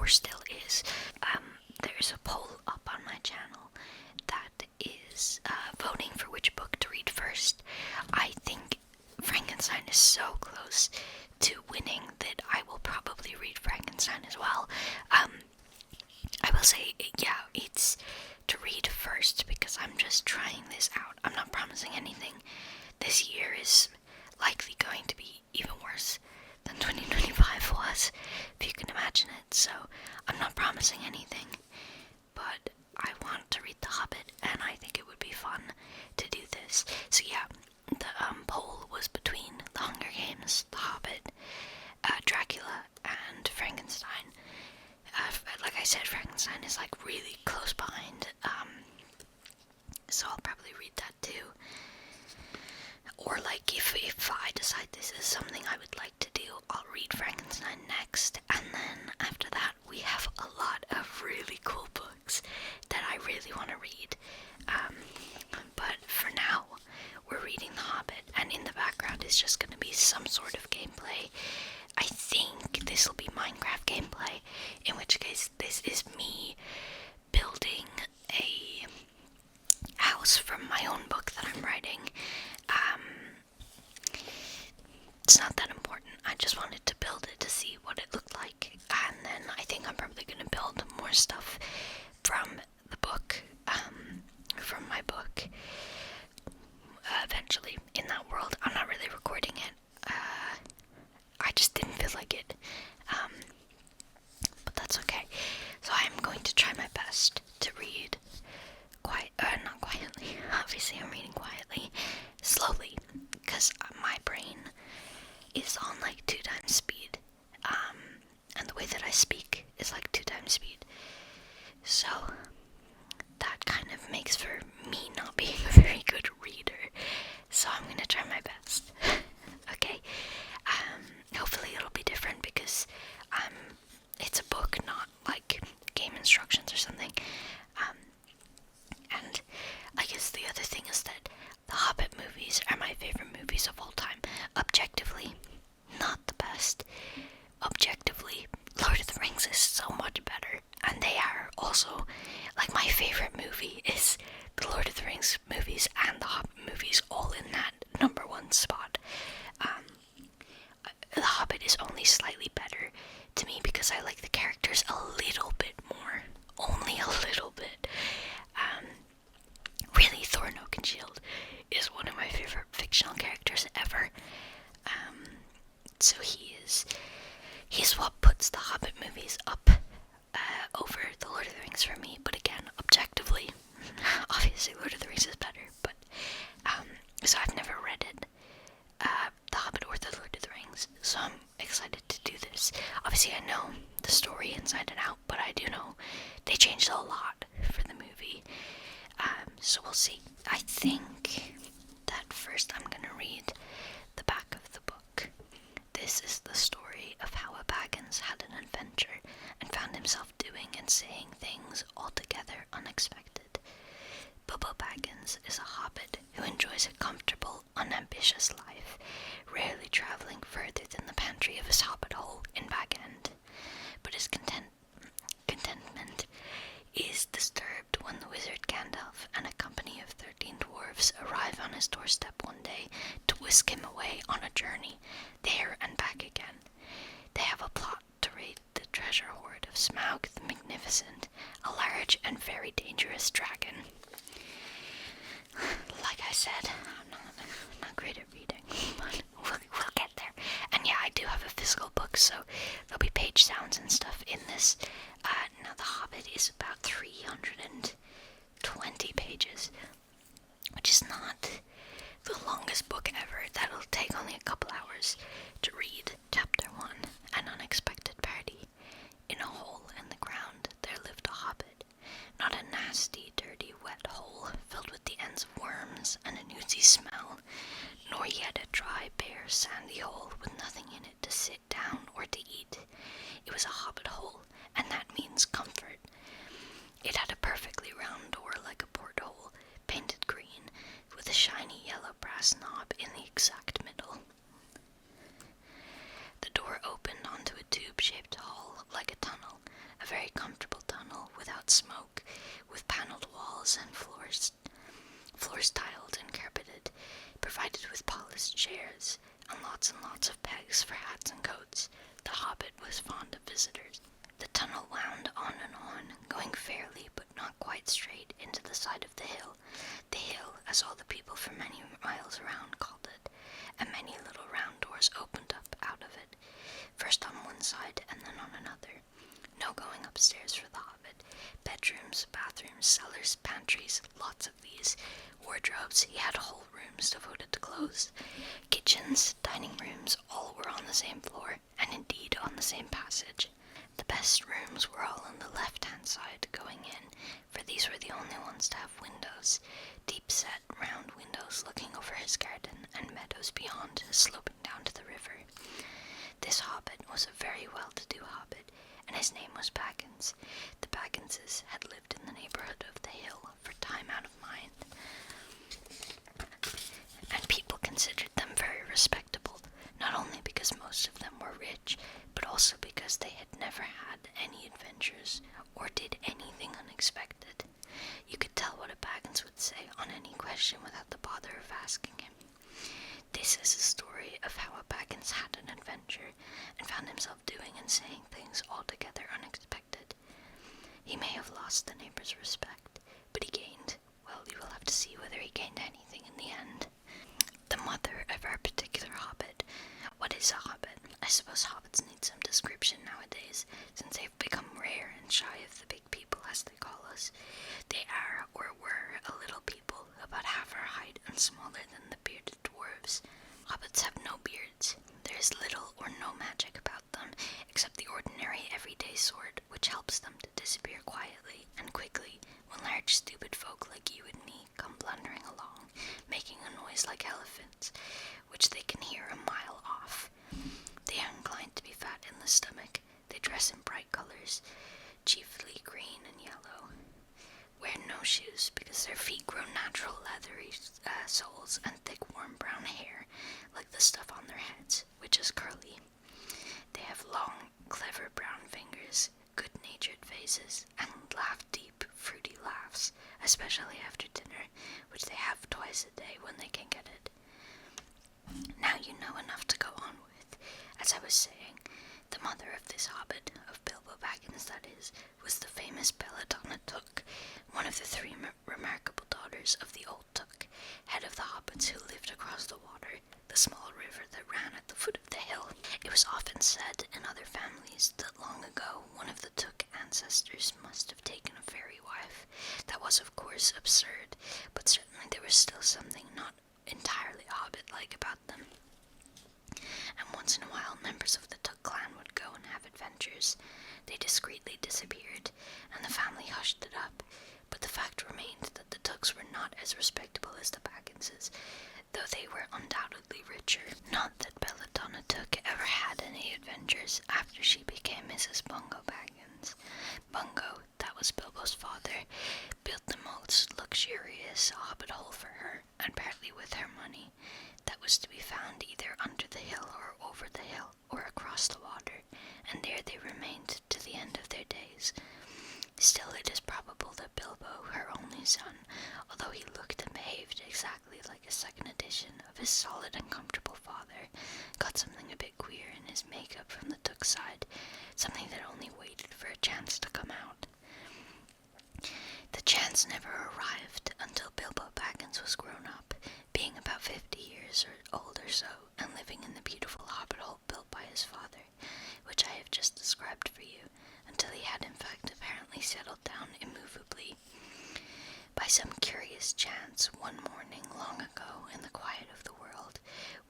or still is. There's a poll up on my channel that is voting for which book to read first. I think Frankenstein is so close to winning that I will probably read Frankenstein as well. I will say, yeah, it's to read first because I'm just trying this out. I'm not promising anything. This year is likely going to be even worse than 2025 was, if you can imagine it, so I'm not promising anything, but I want to read The Hobbit, and I think it would be fun to do this. So yeah, the poll was between The Hunger Games, The Hobbit, Dracula, and Frankenstein. Like I said, Frankenstein is like really close behind, so I'll probably read that too. Or like if I decide this is something I would like to do, I'll read Frankenstein next, and then after that we have a lot of really cool books that I really want to read. But for now, we're reading The Hobbit, and in the background is just going to be some sort of gameplay. I think this will be Minecraft gameplay, in which case this is me building a house from my own book that I'm writing. It's not that important. I just wanted to build it to see what it looked like, and then I think I'm probably going to build more stuff from the book, from my book, eventually in that world. I'm not really recording it. I just didn't feel like it, but that's okay. So I'm going to try my best to read not quietly, obviously I'm reading quietly, slowly, because my brain is on like 2 times speed, and the way that I speak is like 2 times speed, so that kind of makes for me not being a very good reader, so I'm gonna try my best. Okay, hopefully it'll be different because it's a book, not like game instructions or something. And I guess the other thing is that the Hobbit movies are my favorite movies of all time. Objectively, not the best. Objectively, Lord of the Rings is so much better, and they are also, like, my favorite movie is the Lord of the Rings movies and the Hobbit movies, all in that #1 spot. The Hobbit is only slightly better to me because I like the characters a little bit more. Only a little bit. Really, Thorin Oakenshield is one of my favorite fictional characters ever. So he's what puts the Hobbit movies up over the Lord of the Rings for me. But again, objectively, obviously Lord of the Rings is better. But so I've never read it, The Hobbit or the Lord of the Rings. So I'm excited to do this. Obviously, I know the story inside and out, but I do know they changed a lot for the movie. So we'll see. I think that first I'm gonna read the back of the book. This is the story of how a Baggins had an adventure and found himself doing and saying things altogether unexpected. Bilbo Baggins is a hobbit who enjoys a comfortable, unambitious life, rarely travelling further than the pantry of his hobbit hole in Bag End. But his contentment is disturbed when the wizard Gandalf and a company of 13 dwarves arrive on his doorstep one day to whisk him away on a journey, there and back again. They have a plot to raid the treasure hoard of Smaug the Magnificent, a large and very dangerous dragon. Like I said, I'm not great at reading, but we'll get there. And yeah, I do have a physical book, so there'll be page sounds and stuff in this. Now, The Hobbit is about 320 pages, which is not the longest book ever. That'll take only a couple hours to read. Chapter 1, An Unexpected Party. In a hole in the ground there lived a hobbit. Not a nasty, dirty, wet hole filled with the ends of worms and an oozy smell, nor yet a dry, bare, sandy hole with nothing in it to sit down or to eat. It was a hobbit hole, and that means comfort. It had a perfectly round door like a porthole, painted green, with a shiny yellow brass knob in the exact middle. bags for hats and coats. The Hobbit was fond of visitors. The tunnel wound on and on, going fairly but not quite straight into the side of the hill. The hill, as all the people for many miles around called it, and many little round doors opened up out of it, first on one side and then on another. No going upstairs for the Hobbit. Bedrooms, bathrooms, cellars, pantries, lots of these. Wardrobes, he had whole rooms devoted to clothes. Kitchens, dining rooms, all were on the same floor, and indeed on the same passage. The best rooms were all on the left-hand side going in, for these were the only ones to have windows, deep-set, round windows looking over his garden and meadows beyond, sloping down to the river. This Hobbit was a very well-to-do Hobbit, and his name was Baggins. The Bagginses had lived in the neighborhood of the hill for time out of mind, and people considered them very respectable, not only because most of them were rich, but also because they had never had any adventures or did anything unexpected. You could tell what a Baggins would say on any question without the bother of asking him. This is a story of how a Baggins had an adventure and found himself doing and saying things altogether unexpected. He may have lost the neighbor's respect, but he gained, well, you will have to see whether he gained anything in the end. The mother of our particular Hobbit. What is a Hobbit? I suppose Hobbits need some description nowadays, since they've become rare and shy of the big people, as they call us. They are, or were, a little people, about half our height and smaller than the bearded dwarves. Hobbits have no beards. There is little or no magic about them, except the ordinary everyday sort, which helps them to disappear quietly and quickly when large stupid folk like you and me come blundering along, making a noise like elephants, which they can hear a mile off. They are inclined to be fat in the stomach. They dress in bright colors, chiefly green and yellow. Wear no shoes because their feet grow natural leathery soles and thick warm brown hair, like the stuff on their heads, which is curly. They have long, clever brown fingers, good-natured faces, and laugh deep, fruity laughs, especially after dinner, which they have twice a day when they can get it. Now you know enough to go on with. As I was saying, the mother of this Hobbit, of Bilbo Baggins that is, was the famous Belladonna Took, one of the three remarkable daughters of the old Took, head of the Hobbits who lived across the water, the small river that ran at the foot of the hill. It was often said in other families that long ago one of the Took ancestors must have taken a fairy wife. That was of course absurd, but certainly there was still something not entirely Hobbit-like about them. And once in a while members of the Took clan would go and have adventures. They discreetly disappeared, and the family hushed it up, but the fact remained that the Tooks were not as respectable as the Bagginses, though they were undoubtedly richer. Not that Belladonna Took ever had any adventures after she became Mrs. Bungo Baggins. Bungo, that was Bilbo's father, built the most luxurious hobbit hole for her, and partly with her money, that was to be found either under the hill or over the hill, or across the water, and there they remained to the end of their days. Still, it is probable that Bilbo, her only son, although he looked and behaved exactly like a second edition of his solid and comfortable father, got something a bit queer in his makeup from the Took side, something that only waited for a chance to come out. The chance never arrived until Bilbo Baggins was grown up, being about 50 years old or so, and living in the beautiful hobbit hole built by his father, which I have just described for you, until he had in fact apparently settled down immovably. By some curious chance, one morning long ago in the quiet of the world,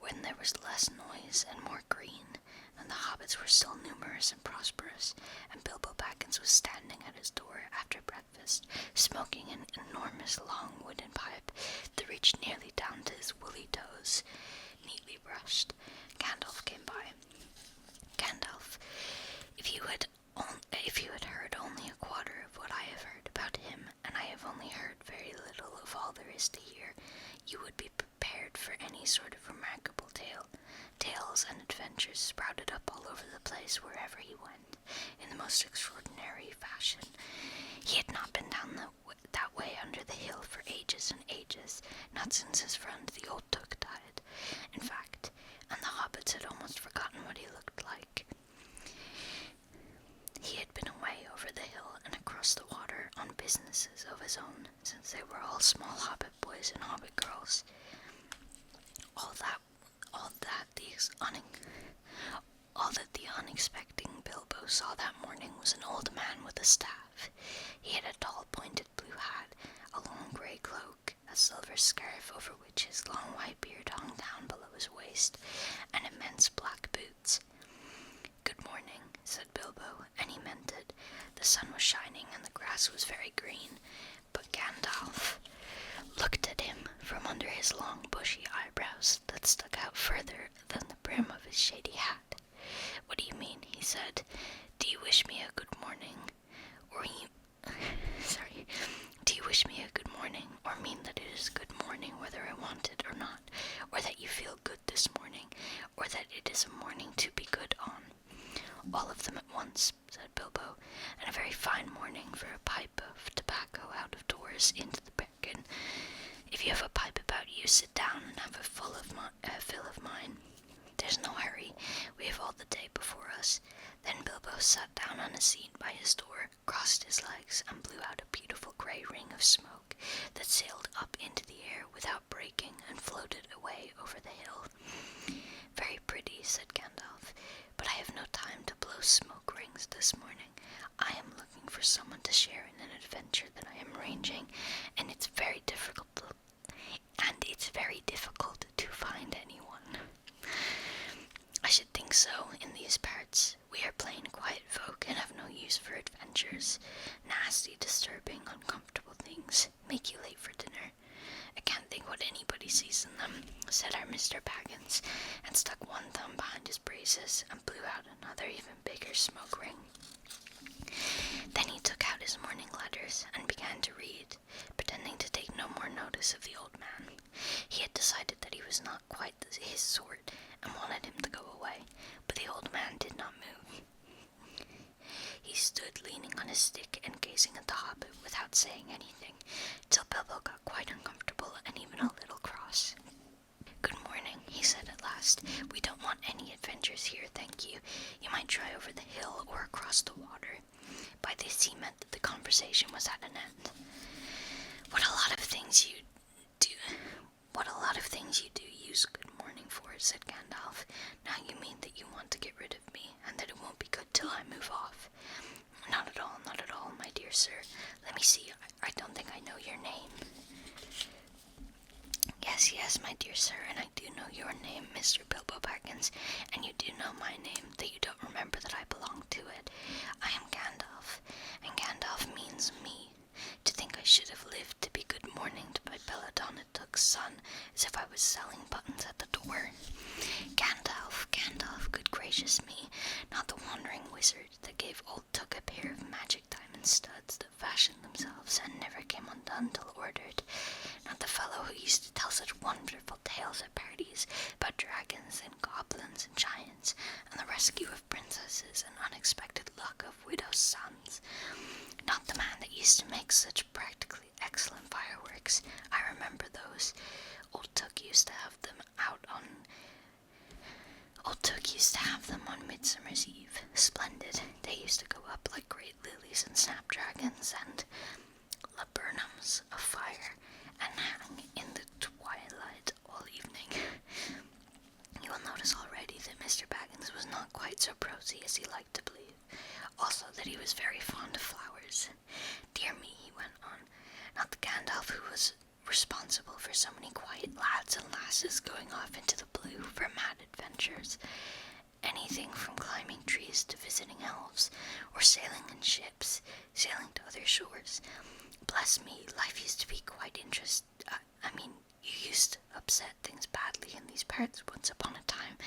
when there was less noise and more green, and the hobbits were still numerous and prosperous, and Bilbo Baggins was standing at his door after breakfast, smoking an enormous long wooden pipe that reached nearly down to his woolly toes, neatly brushed, Gandalf came by. Gandalf, if you had heard only a quarter of what I have heard about him, and I have only heard very little of all there is to hear, you would be prepared for any sort of remarkable tale. Tales and adventures sprouted up all over the place wherever he went, in the most extraordinary fashion. He had not been down that way under the hill for ages and ages, not since his friend the old Took died. In fact, and the hobbits had almost forgotten what he looked like. He had been away over the hill and across the water on businesses of his own, since they were all small hobbit boys and hobbit girls. All that the unexpected Bilbo saw that morning was an old man with a staff. He had a tall pointed blue hat, a long grey cloak, a silver scarf over which his long white beard hung down below his waist, and immense black boots. "Good morning," said Bilbo, and he meant it. The sun was shining and the grass was very green, but Gandalf looked at him from under his long bushy eyebrows that stuck out further than the brim of his shady hat. "What do you mean?" he said. "Do you wish me a good morning, do you wish me a good morning, or mean that it is good morning whether I want it or not, or that you feel good this morning, or that it is a morning to be good on?" "All of them at once," said Bilbo, "and a very fine morning for a pipe of tobacco out of doors into the bargain. If you have a pipe about you, sit down and have a fill of mine. There's no hurry, we have all the day before us." Then Bilbo sat down on a seat by his door, crossed his legs, and blew out a beautiful grey ring of smoke that sailed up into the air without breaking and floated away over the hill. "Very pretty," said Gandalf, "but I have no time to blow smoke rings this morning. I am looking for someone to share in an adventure that I am arranging, and it's very difficult to find anyone." "I should think so, in these parts. We are plain quiet folk and have no use for adventures. Nasty, disturbing, uncomfortable things make you late for dinner. I can't think what anybody sees in them," said our Mr. Baggins, and stuck one thumb behind his braces and blew out another even bigger smoke ring. Then he took out his morning letters and began to read, pretending to take no more notice of the old man. He had decided that he was not quite his sort and wanted him to go away, but the old man did not move. He stood leaning on his stick and gazing at the hobbit without saying anything, till Bilbo got quite uncomfortable and even a little cross. "Good morning," he said at last. "We don't want any adventures here, thank you. You might try over the hill or across the water." By this he meant that the conversation was at an end. What a lot of things you do use good morning for," said Gandalf. "Now you mean that you want to get rid of me, and that it won't be good till I move off." Not at all, my dear sir. Let me see, I don't think I know your name." Yes, my dear sir, and I do know your name, Mr. Bilbo Baggins, and you do know my name, though you don't remember that I belong to it. I am Gandalf, and Gandalf means me. To think I should have lived to be good morninged by Belladonna Took's son, as if I was selling buttons at the door. Gandalf, good gracious me, not the wandering wizard that gave old Took a pair of magic diamond studs that fashioned themselves and never came undone till ordered. Not the fellow who used to tell such wonderful tales at parties about dragons and goblins and giants, and the rescue of princesses and unexpected luck of widows' sons. Not the man that used to make such practically excellent fireworks. I remember those. Old Took used to have them on Midsummer's Eve. Splendid. They used to go up like great lilies and snapdragons and laburnums of fire, and hang in the twilight all evening. You will notice already that Mr. Baggins was not quite so prosy as he liked to believe. Also that he was very fond of flowers. Dear me, he went on, not the Gandalf who was responsible for so many quiet lads and lasses going off into the blue for mad adventures. Anything from climbing trees to visiting elves, or sailing in ships, sailing to other shores. Bless me, life used to be quite interesting. You used to upset things badly in these parts once upon a time.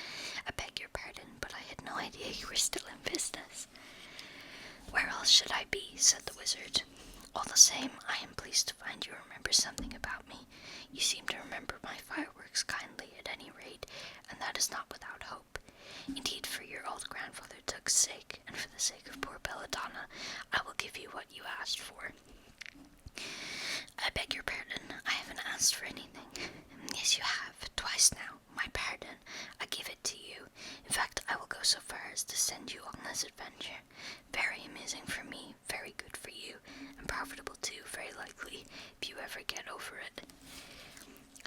I beg your pardon, but I had no idea you were still in business." "Where else should I be?" said the wizard. "All the same, I am pleased to find you remember something about me. You seem to remember my fireworks kindly, at any rate, and that is not without hope. Indeed, for your old grandfather Took's sake, and for the sake of poor Belladonna, I will give you what you asked for." "I beg your pardon, I haven't asked for anything." "Yes, you have, twice now. My pardon, I give it to you. In fact, I will go so far as to send you on this adventure. Very amusing for me, very good for you, and profitable too, very likely, if you ever get over it.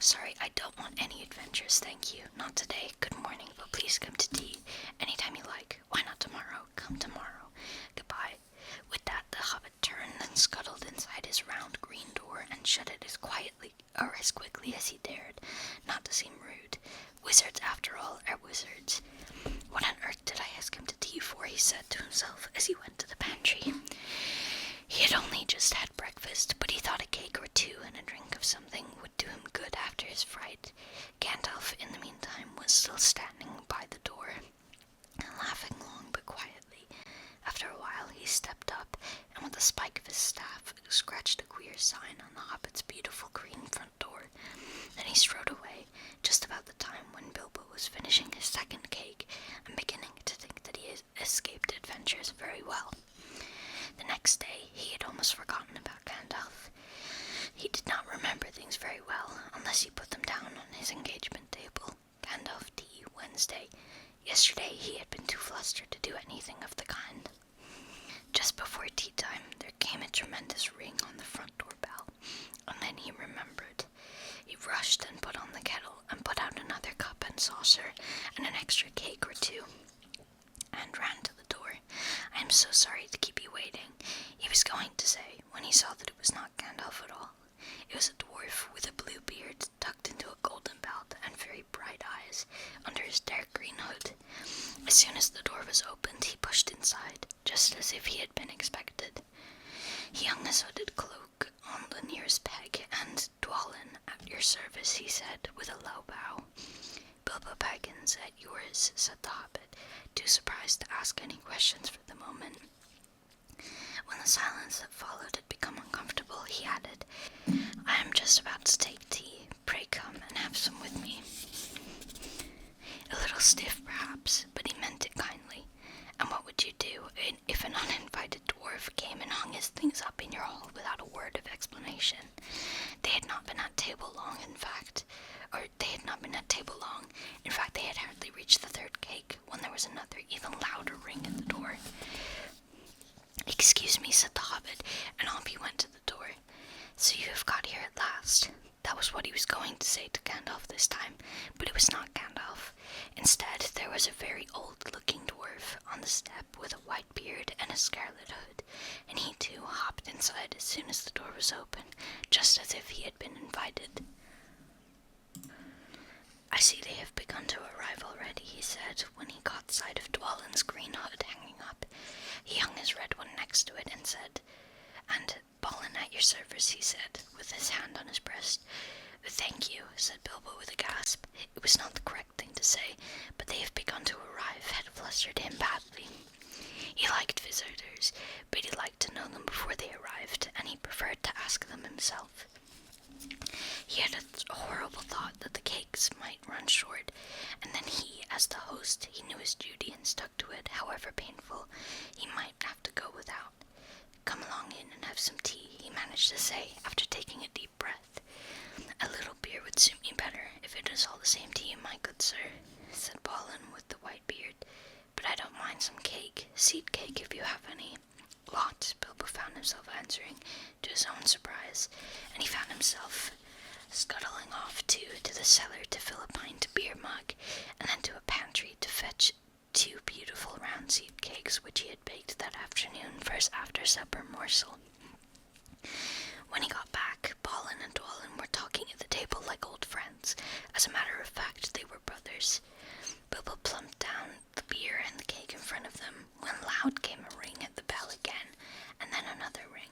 Sorry, I don't want any adventures, thank you. Not today. Good morning, but please come to tea. Anytime you like. Why not tomorrow? Come tomorrow. Goodbye. With that, the Hobbit turned and scuttled inside his round green door and shut it as quietly or as quickly as he dared, not to seem rude. Wizards, after all, are wizards. What on earth did I ask him to tea for? He said to himself as he went to the pantry. He had only just had breakfast, but he thought a cake or two and a drink of something would do him good after his fright. Gandalf, in the meantime, was still standing by the door, laughing long but quietly. After a while he stepped up, and with the spike of his staff scratched a queer sign on the Hobbit's beautiful green front door. Then he strode away, just about the time when Bilbo was finishing his second cake, and beginning to think that he had escaped adventures very well. The next day he had almost forgotten about Gandalf. He did not remember things very well, unless he put them down on his engagement table. Gandalf tea, Wednesday. Yesterday he had been too flustered to do anything of the kind. Just before tea time there came a tremendous ring on the front door bell, and then he remembered. He rushed and put on the kettle, and put out another cup and saucer, and an extra cake or two, and ran to the door. I am so sorry to keep you waiting, he was going to say, when he saw that it was not Gandalf at all. It was a dwarf with a blue beard tucked into a golden belt and very bright eyes under his dark green hood. As soon as the door was opened, he pushed inside, just as if he had been expected. He hung his hooded cloak on the nearest peg, and "Dwalin, at your service," he said, with a low bow. "Bilbo Baggins, at yours," said the Hobbit, too surprised to ask any questions for the moment. When the silence that followed had become uncomfortable, he added, "I am just about to take tea. Pray come and have some with me." A little stiff, perhaps, but he meant it kindly. And what would you do if an uninvited dwarf came and hung his things up in your hall without a word of explanation? They had not been at table long, in fact. They had hardly reached the third cake when there was another, even louder ring at the door. "Excuse me," said the Hobbit, and off he went to the door. "So you have got here at last." That was what he was going to say to Gandalf this time, but it was not Gandalf. Instead, there was a very old-looking dwarf on the step with a white beard and a scarlet hood, and he too hopped inside as soon as the door was open, just as if he had been invited. "I see they have begun to arrive already," he said, when he caught sight of Dwalin's green hood hanging up. He hung his red one next to it and said, "And Balin at your service," he said, with his hand on his breast. "Thank you," said Bilbo with a gasp. It was not the correct thing to say, but "they have begun to arrive" had flustered him badly. He liked visitors, but he liked to know them before they arrived, and he preferred to ask them himself. He had a horrible thought that the cakes might run short, and then he, as the host, he knew his duty and stuck to it, however painful. He might have to go without. "Come along in and have some tea," he managed to say, after taking a deep breath. "A little beer would suit me better, if it is all the same to you, my good sir," said Balin with the white beard. "But I don't mind some cake, seed cake if you have any." "Lots," Bilbo found himself answering, to his own surprise, and he found himself scuttling off to the cellar to fill a pint beer mug, and then to a pantry to fetch 2 beautiful round seed cakes which he had baked that afternoon for his after-supper morsel. When he got back, Balin and Dwalin were talking at the table like old friends. As a matter of fact, they were brothers. Bilbo plumped down the beer and the cake in front of them, when loud came a ring at the bell again, and then another ring.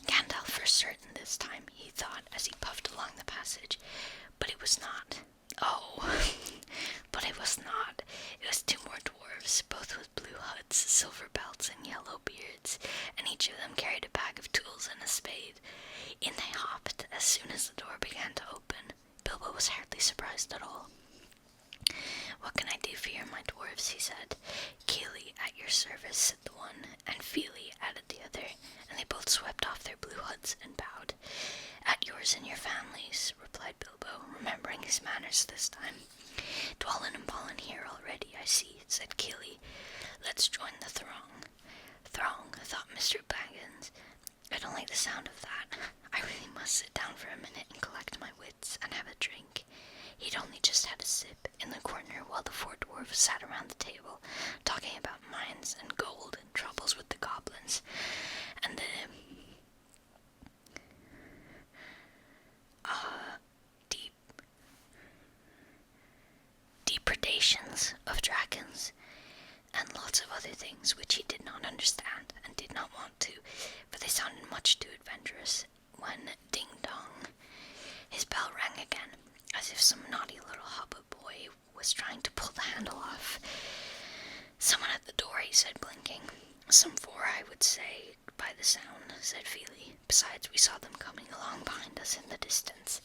Gandalf for certain this time, he thought as he puffed along the passage, but it was not. But it was not. It was 2 more dwarves, both with blue hoods, silver belts, and yellow beards, and each of them carried a bag of tools and a spade. In they hopped as soon as the door began to open. Bilbo was hardly surprised at all. "What can I do for you, my dwarves?" he said. "Keely, at your service," said the one, and Feely added the other, and they both swept off their blue hoods and bowed. "At yours and your families," replied Bilbo, remembering his manners this time. "Dwallin and Ballin here already, I see," said Keely. "Let's join the throng." "Throng," thought Mr. Baggins. "I don't like the sound of that. I really must sit down for a minute and collect my wits and have a drink." He'd only just had a sip in the corner while the 4 dwarfs sat around the table, talking about mines and gold and troubles with the goblins, and the depredations of dragons, and lots of other things which he did not understand and did not want to, for they sounded much too adventurous, when ding-dong, his bell rang again, as if some naughty little Hobbit boy was trying to pull the handle off. "Someone at the door," he said, blinking. "Some 4, I would say, by the sound," said Feely. "Besides, we saw them coming along behind us in the distance."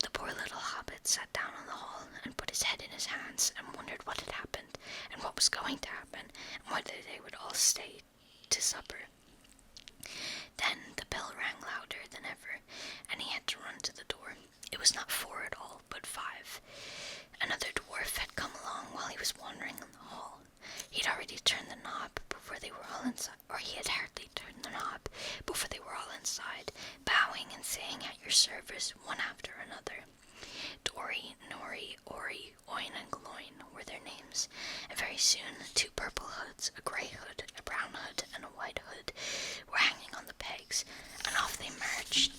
The poor little Hobbit sat down on the hall and put his head in his hands and wondered what had happened, and what was going to happen, and whether they would all stay to supper. Then the bell rang louder than ever, and he had to run to the door. It was not 4 at all, but 5. Another dwarf had come along while he was wandering in the hall. He'd already turned the knob before they were all inside, or he had hardly turned the knob before they were all inside, bowing and saying at your service, one after another. Dory, Nori, Ori, Oin, and Gloin were their names, and very soon 2 purple hoods, a grey hood, a brown hood, and a white hood were hanging on the pegs, and off they marched,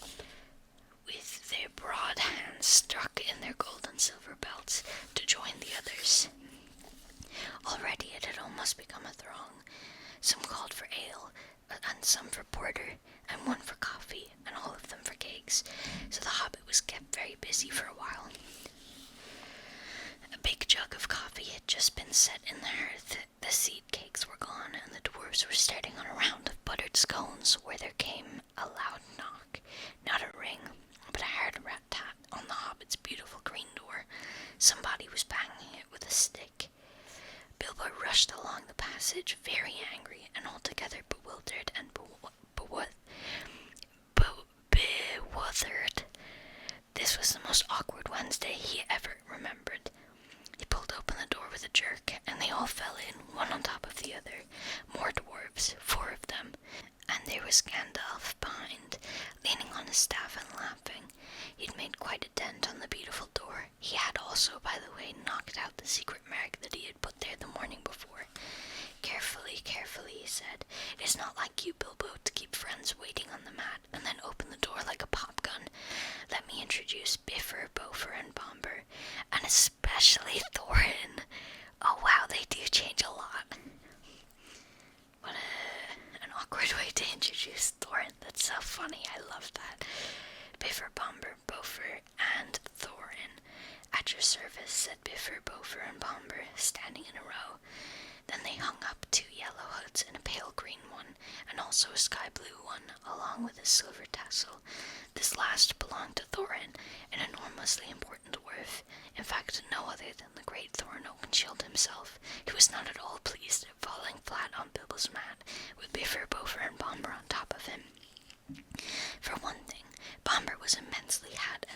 with their broad hands stuck in their gold and silver belts, to join the others. Already it had almost become a throng. Some called for ale, and some for porter, and one for coffee, and all of them for cakes, so the Hobbit was kept very busy for a while. A big jug of coffee had just been set in the hearth, the seed cakes were gone, and the dwarfs were starting on a round of buttered scones, where there came a loud knock, not a ring, but a hard rat-tat on the Hobbit's beautiful green door. Somebody was banging it with a stick. Bilbo rushed along the passage, very angry and altogether bewildered and bewildered. This was the most awkward Wednesday he ever remembered. He pulled open the door with a jerk, and they all fell in, one on top of the other. More dwarfs, 4 of them, and there was Gandalf behind, leaning on his staff and laughing. He'd made quite a dent on the beautiful door. He had also, by the way, knocked out the secret mark that he had put there the morning before. Carefully, he said. "It is not like you, Bilbo, to keep friends waiting on the mat, and then open the door like a pop gun. Let me introduce Bifur, Bofer, and Bomber, and especially Thorin. Oh wow, they do change a lot." What an awkward way to introduce Thorin. That's so funny. I love that. "Bifur, Bomber, Bofer, and Thorin. At your service," said Bifur, Bofer, and Bomber, standing in a row. Then they hung up 2 yellow hoods and a pale green one, and also a sky blue one, along with a silver tassel. This last belonged to Thorin, an enormously important dwarf. In fact, no other than the great Thorin Oakenshield himself, who was not at all pleased at falling flat on Bilbo's mat, with Bifur, Bofer, and Bomber on top of him. For one thing, Bomber was immensely fat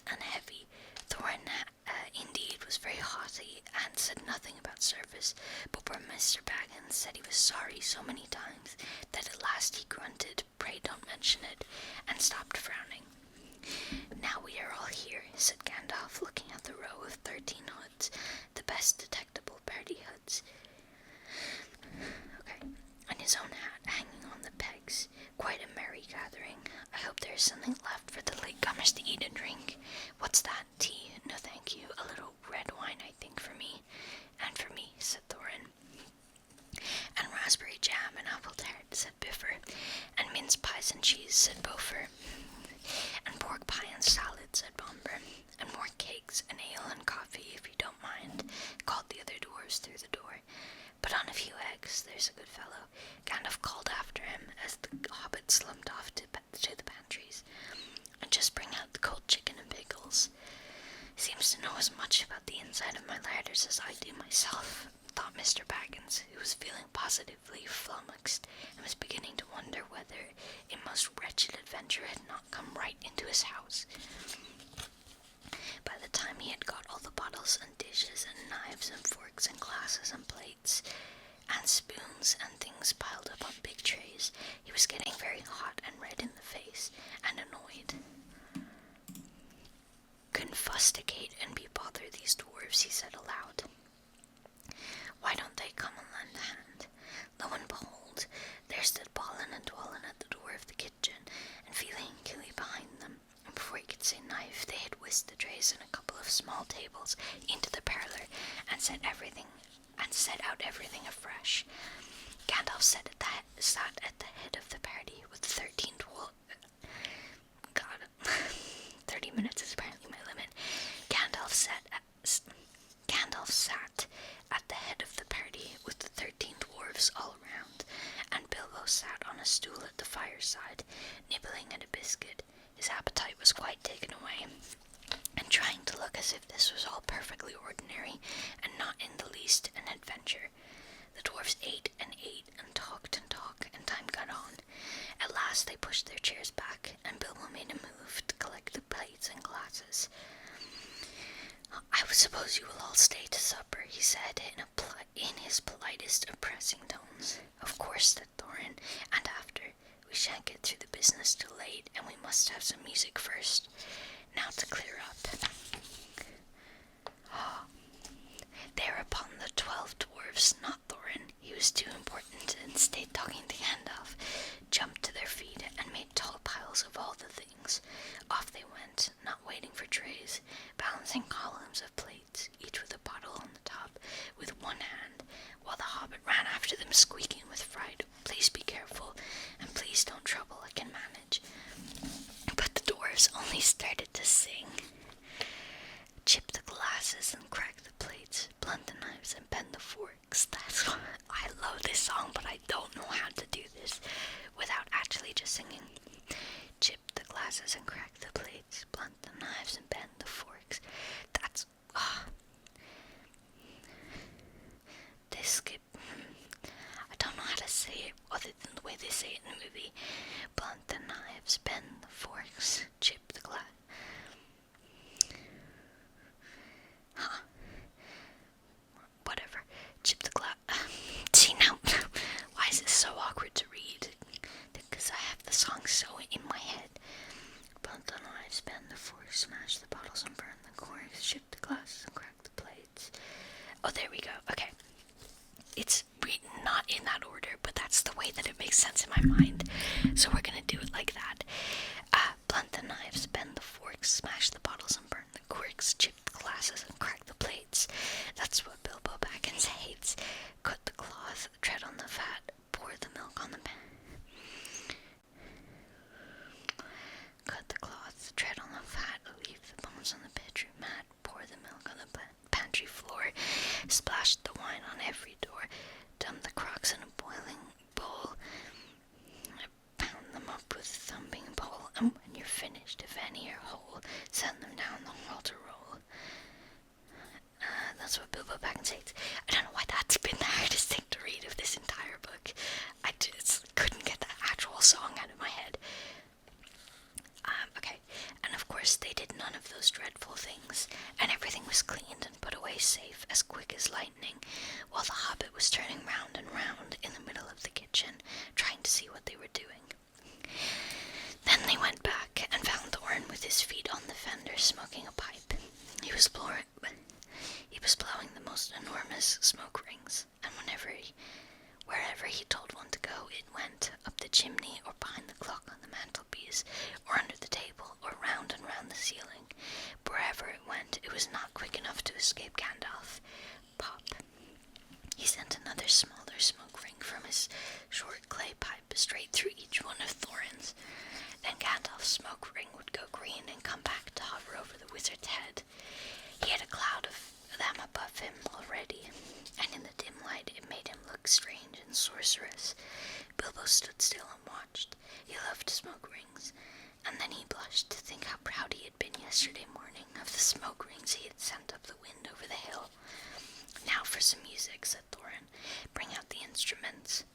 and heavy. Thorin, indeed, was very haughty and said nothing about service, but poor Mr. Baggins said he was sorry so many times that at last he grunted, "Pray don't mention it," and stopped frowning. "Now we are all here," said Gandalf, looking at the row of 13 hoods, the best detectable party hoods. And his own hat hanging on the pegs. "Quite a merry gathering. I hope there is something left for the latecomers to eat and drink. What's that? Tea? No, thank you. A little red wine, I think, for me." "And for me," said Thorin. "And raspberry jam and apple tart," said Bifur. "And mince pies and cheese," said Bofer. "And pork pie and salad," said Bomber. "And more cakes and ale and coffee, if you don't mind," called the other dwarves through the door. "Put on a few eggs, there's a good fellow," Gandalf called after him as the Hobbit slumped off to the pantries. "And just bring out the cold chicken and pickles. Seems to know as much about the inside of my larders as I do myself," thought Mr. Baggins, who was feeling positively flummoxed, and was beginning to wonder whether a most wretched adventure had not come right into his house. By the time he had got all the bottles and dishes and knives and forks and glasses and plates and spoons and things piled up on big trays, he was getting very hot and red in the face and annoyed. Couldn't fustigate and be bothered, these dwarves, he said aloud. Why don't they come and lend a hand? Lo and behold, there stood Balin and Dwalin at the door of the kitchen, and Feely and Killy behind them, and before he could say knife, they had whisked the trays and a couple of small tables into the parlour, and set out everything afresh. Gandalf sat at the head of the party with the 13 dwarves. God, 30 minutes is apparently my limit. Gandalf sat at the head of the party with the 13 dwarves all around, and Bilbo sat on a stool at the fireside, nibbling at a biscuit. His appetite was quite taken away, and trying to look as if this was all perfectly ordinary, and not in the least an adventure. The dwarves ate and talked, and time got on. At last they pushed their chairs back, and Bilbo made a move to collect the plates and glasses. I suppose you will all stay to supper, he said in his politest of pressing tones. Of course, said Thorin, and after. We shan't get through the business till late, and we must have some music first. Now to clear up. Thereupon the 12 dwarves, not Thorin, he was too important and stayed talking to Gandalf, jumped to their feet and made tall piles of all the things. Off they went, not waiting for trays, balancing columns of plates, each with a bottle on the top, with one hand, while the Hobbit ran after them, squeaking with fright, "Please be careful, and please don't trouble, I can manage." But the dwarves only started to sing. Chip the glasses and crack the plates, blunt the knives and bend the forks. That's what I love this song, but I don't know how to do this without actually just singing. Chip the glasses and crack the plates, blunt the knives and bend the forks. That's they skip. I don't know how to say it other than the way they say it in the movie. Blunt the knives, bend the forks, chip the glass. Whatever. Chip the glass. See now, why is this so awkward to read? Because I have the song so in my head. Blunt the knives, bend the forks, smash the bottles and burn the corks, chip the glasses and crack the plates. Oh, there we go. Okay. It's not in that order, but that's the way that it makes sense in my mind. So we're gonna do it like that. Blunt the knives, bend the forks, smash the bottles and burn the corks, chip the glasses and crack the plates. That's what Bilbo Baggins hates. Cut the cloth, tread on the fat, pour the milk on the Cut the cloth, tread on the fat, leave the bones on the bedroom mat, pour the milk on the pantry floor, splash the wine on every door, dump the crocks in a boiling bowl, pound them up with a thumping pole, and when you're finished, if any are whole, send them down the hall to roll. That's what Bilbo Baggins hates. I don't know why that's been the hardest thing to read of this entire book. I just couldn't get the actual song out of my head. Okay, and of course they did none of those dreadful things, and everything was cleaned and put away safe as quick as lightning, while the Hobbit was turning round and round in the middle of the kitchen, trying to see what they were doing. Then they went back and found Thorin with his feet on the fender, smoking a pipe. He was blowing the most enormous smoke rings, and wherever he told one to go, it went, up the chimney, or behind the clock on the mantelpiece, or under the table, or round and round the ceiling. Wherever it went, it was not quick enough to escape Gandalf. Pop. He sent another smaller smoke ring from his short clay pipe straight through each one of Thorin's. Then Gandalf's smoke ring would go green and come back to hover over the wizard's head. He had a cloud of them above him already, and in the dim light it made him look strange and sorcerous. Bilbo stood still and watched. He loved smoke rings, and then he blushed to think how proud he had been yesterday morning of the smoke rings he had sent up the wind over the hill. Now for some music, said Thorin. Bring out the instruments.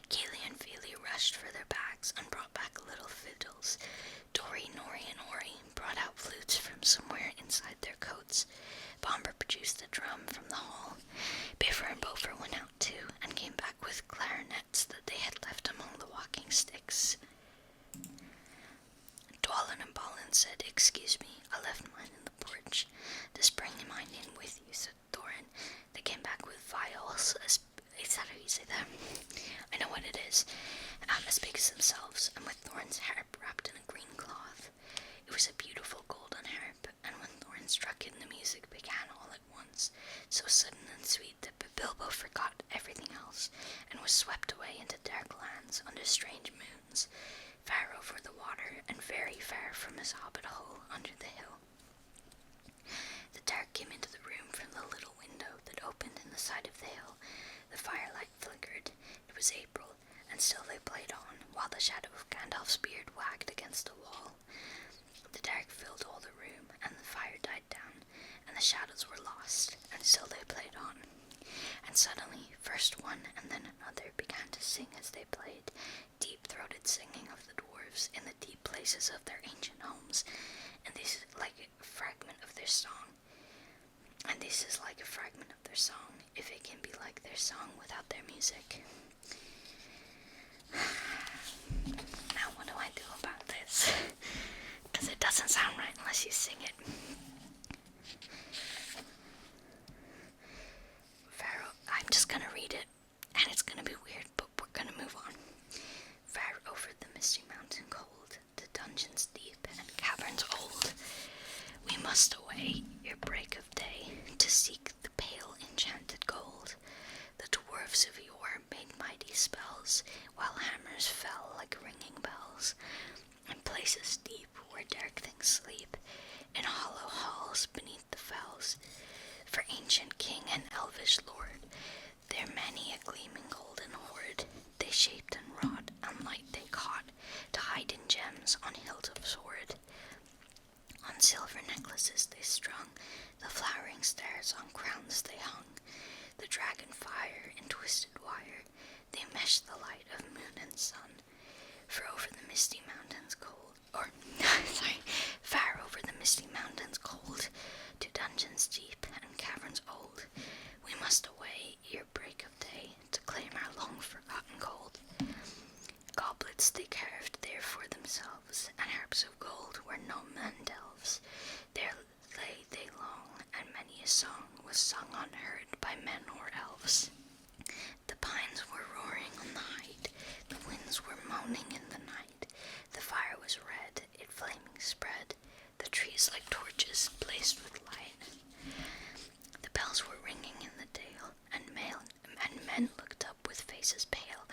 Keely and Feely cashed for their bags and brought back little fiddles. Dory, Nori, and Ori brought out flutes from somewhere inside their coats. Bomber produced a drum from the hall. Biffer and Bofer went out too, and came back with clarinets that they had left among the walking sticks. Dwalin and Balin said, "Excuse me, I left mine in the porch." "Just bring mine in with you," said Thorin. They came back with vials, is that how you say that? I know what it is. As big as themselves, and with Thorin's harp wrapped in a green cloth. It was a beautiful golden harp, and when Thorin struck it, the music began all at once, so sudden and sweet that Bilbo forgot everything else, and was swept away into dark lands under strange moons, far over the water, and very far from his hobbit hole under the hill. The dark came into the room from the little window that opened in the side of the hill. The firelight flickered. It was April, and still they played on, while the shadow of Gandalf's beard wagged against the wall. The dark filled all the room, and the fire died down, and the shadows were lost, and still they played on. And suddenly, first one and then another began to sing as they played, deep-throated singing of the dwarves in the deep places of their ancient homes, and this is like a fragment of their song. If it can be like their song without their music. Now what do I do about this? Because it doesn't sound right unless you sing it. Pharaoh, I'm just gonna read it, and it's gonna be weird, but we're gonna move on. Far over the misty mountain cold, to dungeons deep and caverns old, we must away ere break of day, to seek the pale enchanted gold. The dwarves of yore made mighty spells, while hammers fell like ringing bells. In places deep where dark things sleep, in hollow halls beneath the fells. For ancient king and elvish lord, there many a gleaming golden hoard they shaped and wrought, and light they caught, to hide in gems on hilt of sword. On silver necklaces they strung, the flowering stars on crowns they hung. The dragon fire in twisted wire, they meshed the light of moon and sun. For over the misty mountains far over the misty mountains cold, to dungeons deep and caverns old, we must away ere break of day, to claim our long-forgotten gold. Goblets they carved there for themselves, and harps of gold where no man delves. There lay they long, and many a song was sung unheard by men or elves. The pines were roaring on the height, the winds were moaning in the night. The fire was red, it flaming spread, the trees like torches blazed with light. The bells were ringing in the dale, and men looked up with faces pale.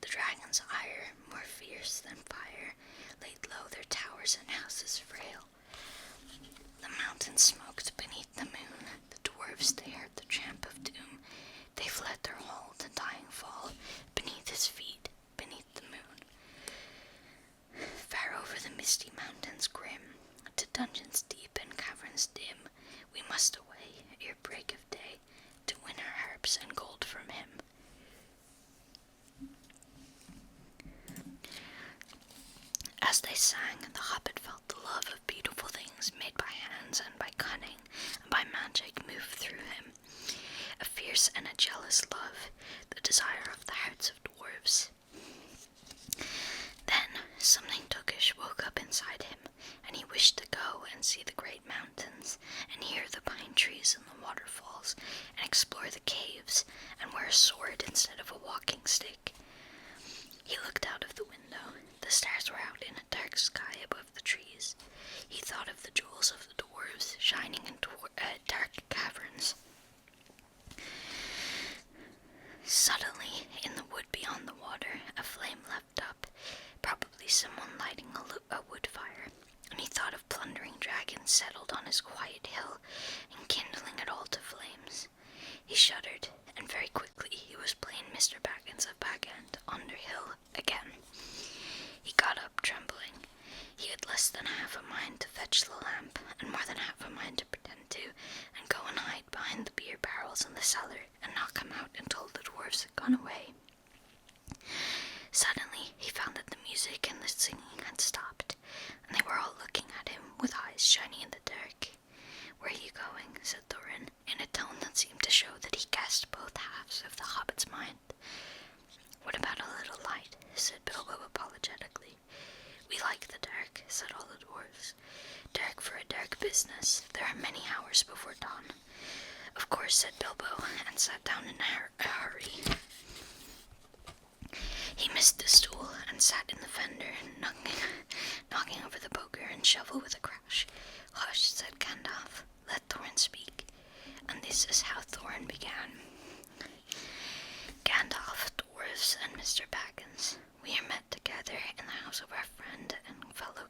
The dragon's ire, more fierce than fire, laid low their towers and houses frail. The mountains smoked beneath the moon, the dwarves they heard the tramp of doom. They fled their hall to dying fall, beneath his feet, beneath the moon. Far over the misty mountains grim, to dungeons deep and caverns dim, we must away ere break of day, to win our harps and gold from him. As they sang, the hobbit felt the love of beautiful things made by hands and by cunning and by magic move through him. A fierce and a jealous love, the desire of the hearts of dwarves. Then something dookish woke up inside him, and he wished to go and see the great mountains, and hear the pine trees and the waterfalls, and explore the caves, and wear a sword instead of a walking stick. He looked out of the window. The stars were out in a dark sky above the trees. He thought of the jewels of the dwarves shining in dark caverns. Suddenly, in the wood beyond the water, a flame leapt up, probably someone lighting a wood fire, and he thought of plundering dragons settled on his quiet hill, and kindling it all to flames. He shuddered, and very quickly he was plain Mr. Baggins of Bag End, Underhill, again. He got up, trembling. He had less than half a mind to fetch the lamp, and more than half a mind to pretend to, and go and hide behind the beer barrels in the cellar, and not come out until the dwarves had gone away. Suddenly, he found that the music and the singing had stopped, and they were all looking at him with eyes shining in the dark. "Where are you going?" said Thorin, in a tone that seemed to show that he guessed both halves of the Hobbit's mind. "What about a little light?" said Bilbo apologetically. "We like the dark," said all the dwarves. "Dark for a dark business. There are many hours before dawn." "Of course," said Bilbo, and sat down in a hurry. He missed the stool and sat in the fender, knocking over the poker and shovel with a crash. "Hush," said Gandalf. "Let Thorin speak." And this is how Thorin began. "Gandalf, dwarves, and Mr. Baggins, we are met together in the house of our friend and fellow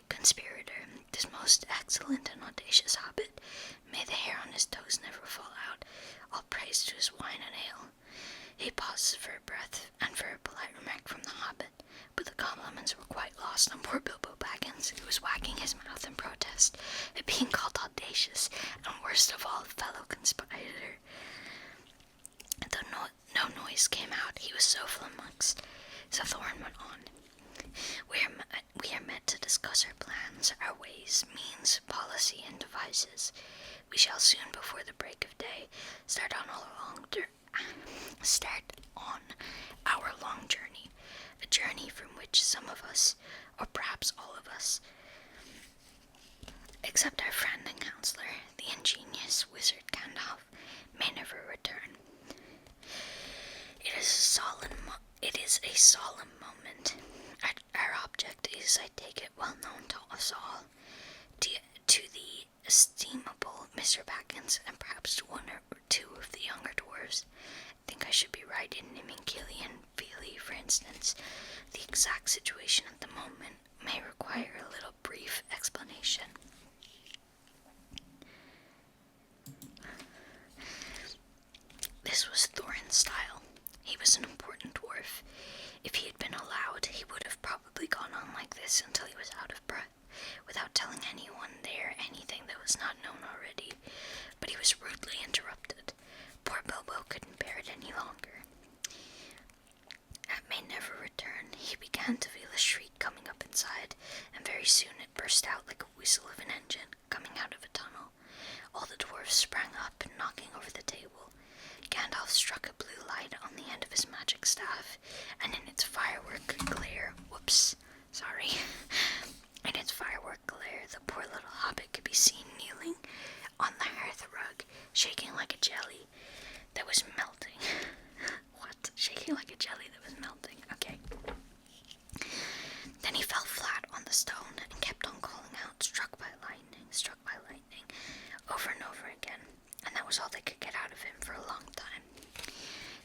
conspirator, this most excellent and audacious hobbit. May the hair on his toes never fall out. All praise to his wine and ale." He paused for a breath and for a polite remark from the hobbit, but the compliments were quite lost on poor Bilbo Baggins, who was wagging his mouth in protest at being called audacious, and worst of all, fellow conspirator. Though no noise came out, he was so flummoxed. So Thorin went on. We are met to discuss our plans, our ways, means, policy, and devices. We shall soon, before the break of day, start on our long journey, a journey from which some of us, or perhaps all of us, except our friend and counselor, the ingenious wizard Gandalf, may never return. It is a solemn moment. Our object is, I take it, well known to us all. To the estimable Mr. Baggins, and perhaps to one or two of the younger dwarves. I think I should be right in naming Killian Feely, for instance. The exact situation at the moment may require a little brief explanation. This was Thorin's style. He was an important dwarf. If he had been allowed, he would have probably gone on like this until he was out of breath, without telling anyone there anything that was not known already. But he was rudely interrupted. Poor Bilbo couldn't bear it any longer. At may never return, he began to feel a shriek coming up inside, and very soon it burst out like a whistle of an engine coming out of a tunnel. All the dwarves sprang up, knocking over the table. Gandalf struck a blue light on the end of his magic staff, and in its firework glare, the poor little hobbit could be seen kneeling on the hearth rug, shaking like a jelly that was melting. What? Shaking like a jelly that was melting. Okay. Then he fell flat on the stone and kept on calling out, struck by lightning, over and over again, and that was all they could get out of him for a long time.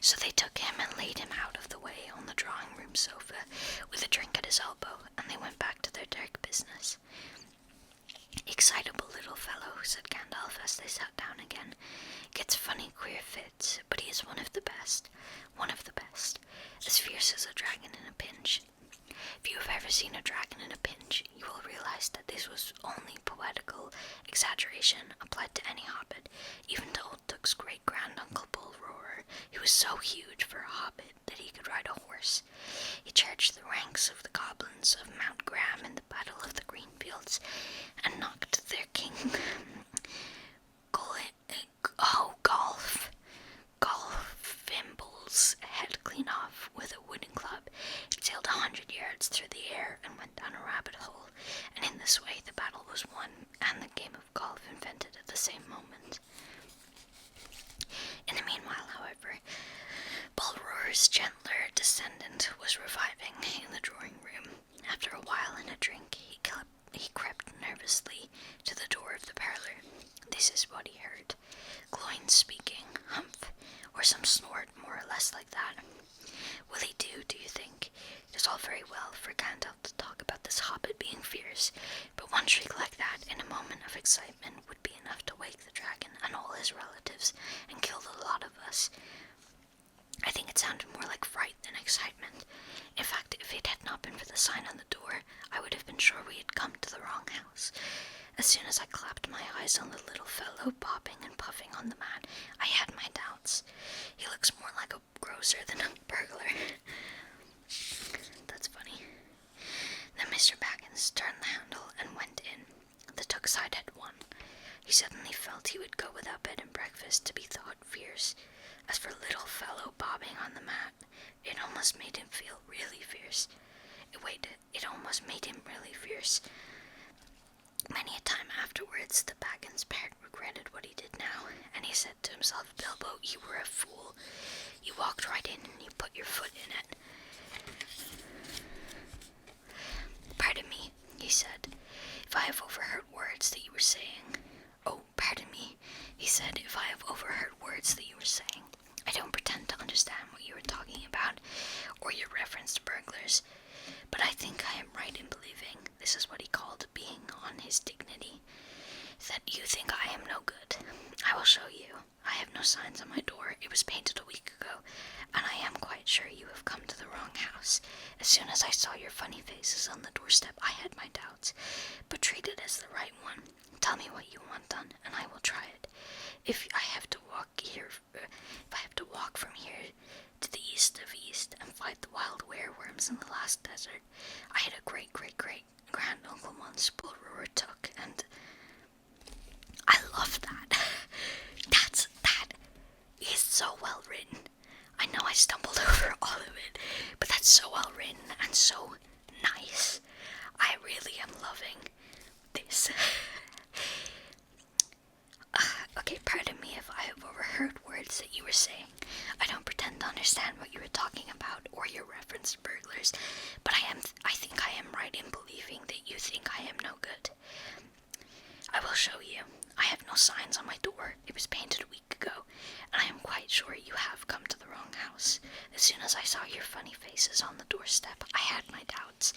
So they took him and laid him out of the way on the drawing room sofa, with a drink at his elbow, and they went back to their dark business. "Excitable little fellow," said Gandalf as they sat down again. "Gets funny, queer fits, but he is one of the best, as fierce as a dragon in a pinch." If you have ever seen a dragon in a pinch, you will realize that this was only poetical exaggeration applied to any hobbit, even to Old Took's great-granduncle Bull Roarer, who was so huge for a hobbit that he could ride a horse. He charged the ranks of the goblins of Mount Graham in the Battle of the Greenfields, and knocked their king Golfimble's head clean off with a wooden club. It sailed 100 yards through the air and went down a rabbit hole, and in this way the battle was won and the game of golf invented at the same moment. In the meanwhile, however, Bull Roarer's gentler descendant was reviving in the drawing room. After a while and a drink, he crept nervously to the door of the parlor. This is what he heard. Gloin speaking, humph, or some snort more or less like that. Will he do you think? It is all very well for Gandalf to talk about this hobbit being fierce, but one shriek like that in a moment of excitement would be enough to wake the dragon and all his relatives and kill the lot of us. I think it sounded more like fright than excitement. In fact, if it had not been for the sign on the door, I would have been sure we had come to the wrong house. As soon as I clapped my eyes on the little fellow popping and puffing on the mat, I had my doubts. He looks more like a grocer than a burglar. Mr. Baggins turned the handle and went in. The Took side had won. He suddenly felt he would go without bed and breakfast to be thought fierce. As for little fellow bobbing on the mat, it almost made him feel really fierce. It almost made him really fierce. Many a time afterwards, the Baggins parrot regretted what he did now, and he said to himself, Bilbo, you were a fool. You walked right in and you put your foot in it. Pardon me, he said, if I have overheard words that you were saying. Oh, pardon me, he said, if I have overheard words that you were saying. I don't pretend to understand what you were talking about, or your reference to burglars, but I think I am right in believing, this is what he called being on his dignity, that you think I am no good. I will show you. I have no signs on my door. It was painted a week ago, and I am quite sure you have come to the wrong house. As soon as I saw your funny faces on the doorstep, I had my doubts, but treat it as the right one. Tell me what you want done, and I will try it. If I have to walk from here to the east of east and fight the wild wereworms in the last desert, I had a great-great-great-granduncle once, Bull Took, and I love that. That is so well written. I know I stumbled over all of it, but that's so well written and so nice. I really am loving this. Okay, pardon me if I have overheard words that you were saying. I don't pretend to understand what you were talking about or your reference to burglars, but I think I am right in believing that you think I am no good. I will show you. I have no signs on my door. It was painted a week ago, and I am quite sure you have come to the wrong house. As soon as I saw your funny faces on the doorstep, I had my doubts,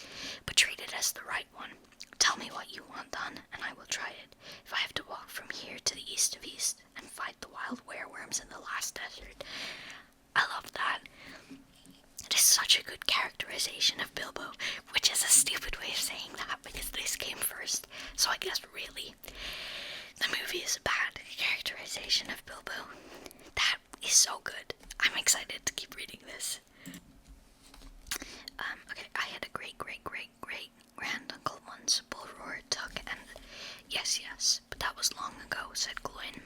but treat it as the right one. Tell me what you want done, and I will try it. If I have to walk from here to the east of east and fight the wild wereworms in the last desert. I love that. It is such a good characterization of Bilbo, which is a stupid way of saying that because this came first. So I guess really, the movie is a bad characterization of Bilbo. That is so good. I'm excited to keep reading this. Okay, I had a great-great-great-great-granduncle once, Bull Took, and yes, but that was long ago, said Gloin.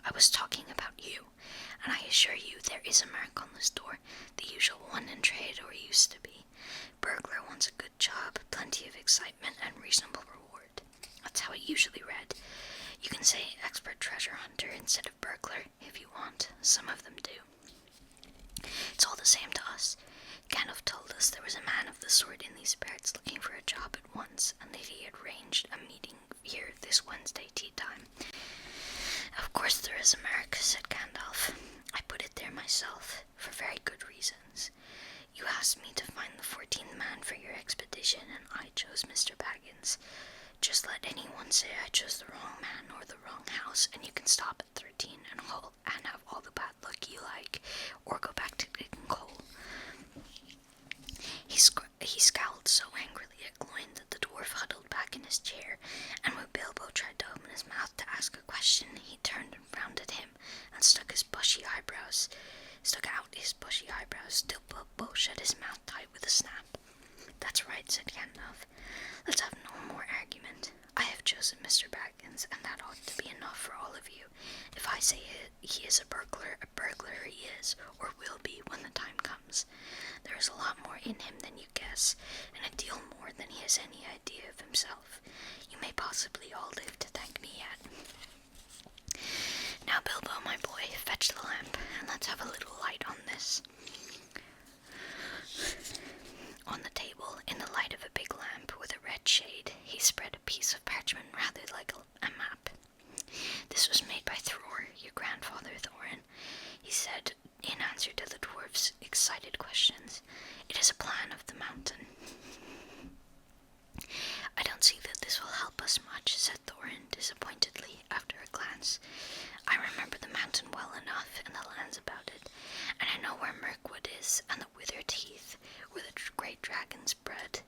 I was talking about you, and I assure you there is a mark on this door, the usual one in trade, or used to be. Burglar wants a good job, plenty of excitement, and reasonable reward. That's how it usually read. You can say expert treasure hunter instead of burglar if you want. Some of them do. It's all the same to us. Gandalf told us there was a man of the sort in these parts looking for a job at once, and that he had arranged a meeting here this Wednesday tea time. Of course there is a mark, said Gandalf. I put it there myself, for very good reasons. You asked me to find the 14th man for your expedition, and I chose Mr. Baggins. Just let anyone say I chose the wrong man or the wrong house, and you can stop at 13 and have all the bad luck you like, or go back to digging coal. He scowled so angrily at Gloin that the dwarf huddled back in his chair, and when Bilbo tried to open his mouth to ask a question, he turned and frowned at him, and stuck out his bushy eyebrows. Till Bilbo shut his mouth tight with a snap. That's right, said Gandalf. Let's have no more argument. I have chosen Mr. Baggins, and that ought to be enough for all of you. If I say he is a burglar he is, or will be when the time comes. There is a lot more in him than you guess, and a deal more than he has any idea of himself. You may possibly all live to thank me yet. Now, Bilbo, my boy, fetch the lamp, and let's have a little light on this. On the table, in the light of a big lamp with a red shade, he spread a piece of parchment rather like a map. This was made by Thror, your grandfather, Thorin, he said in answer to the dwarf's excited questions. It is a plan of the mountain. I don't see that this will help us much, said Thorin disappointedly after a glance. I remember the mountain well enough and the lands about it, and I know where Mirkwood is and the withered heath where the great dragons bred.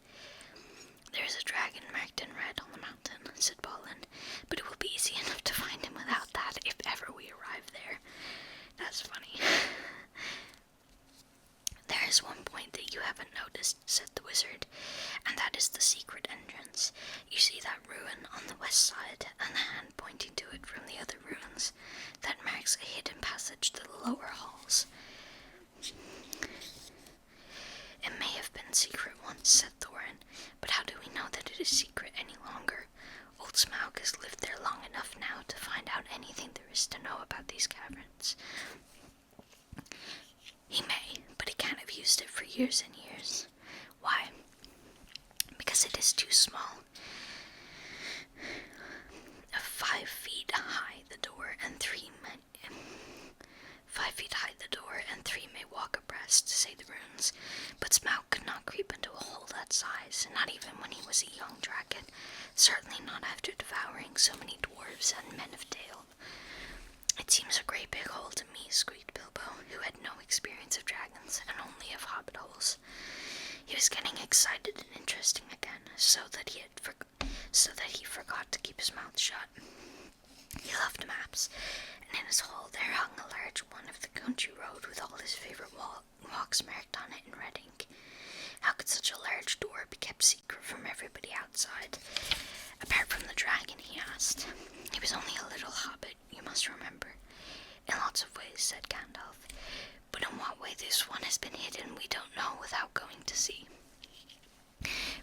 There is a dragon marked in red on the mountain, said Balin, but it will be easy enough to find him without that if ever we arrive there. That's funny. There is one point point that you haven't noticed," said the wizard, "and that is the secret entrance. You see that ruin on the west side, and the hand pointing to it from the other ruins? That marks a hidden passage to the lower halls." "It may have been secret once," said Thorin, "but how do we know that it is secret any longer? Old Smaug has lived there long enough now to find out anything there is to know about these caverns." "He may, but he can't have used it for years and years." "Why?" "Because it is too small. 5 feet high the door, and 3 may walk abreast, say the runes. But Smaug could not creep into a hole that size, not even when he was a young dragon, certainly not after devouring so many dwarves and men of Dale." "It seems a great big hole to me," squeaked Bilbo, who had no experience of dragons and only of hobbit holes. He was getting excited and interesting again, so that he forgot to keep his mouth shut. He loved maps, and in his hall there hung a large one of the country road with all his favourite walks marked on it in red ink. How could such a large door be kept secret from everybody outside? "Apart from the dragon?" he asked. "He was only a little hobbit, you must remember." "In lots of ways," said Gandalf. "But in what way this one has been hidden we don't know without going to see.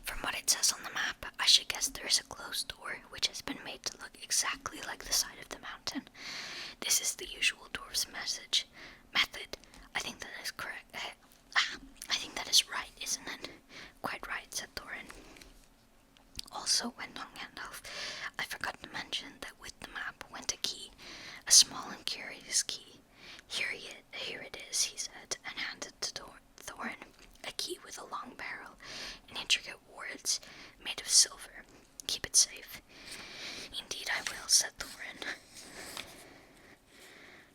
From what it says on the map, I should guess there is a closed door, which has been made to look exactly like the side of the mountain. This is the usual dwarf's method. I think that is correct. I think that is right, isn't it?" "Quite right," said Thorin. "Also," went on Gandalf, "I forgot to mention that with the map went a key, a small and curious key. Here it is," he said, and handed to Thorin a key with a long barrel and intricate wards made of silver. "Keep it safe." "Indeed I will," said Thorin.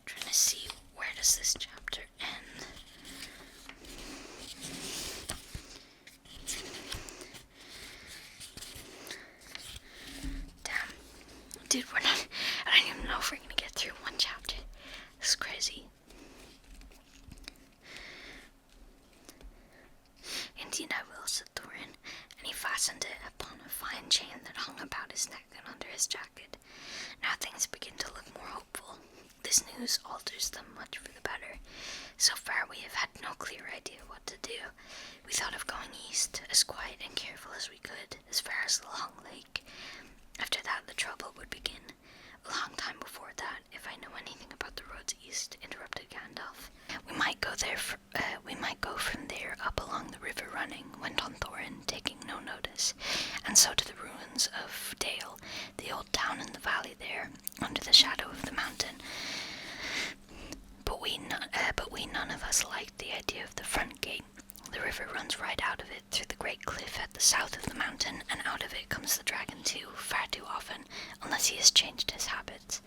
Trying to see, where does this chapter end? Damn. Dude, I don't even know if we're gonna get through one chapter. This is crazy. "Indeed I will," said Thorin, and he fastened it upon a fine chain that hung about his neck and under his jacket. Now things begin to look more hopeful. This news alters them much for the better. So far we have had no clear idea what to do. We thought of going east, as quiet and careful as we could, as far as the Long Lake. After that the trouble would begin. A long time before that, if I know anything about the roads east," interrupted Gandalf. We might go from there up along the river running," went on Thorin, taking no notice, "and so to the ruins of Dale, the old town in the valley there, under the shadow of the mountain. But we none of us liked the idea of the front gate. The river runs right out of it, through the great cliff at the south of the mountain, and out of it comes the dragon too, far too often, unless he has changed his habits."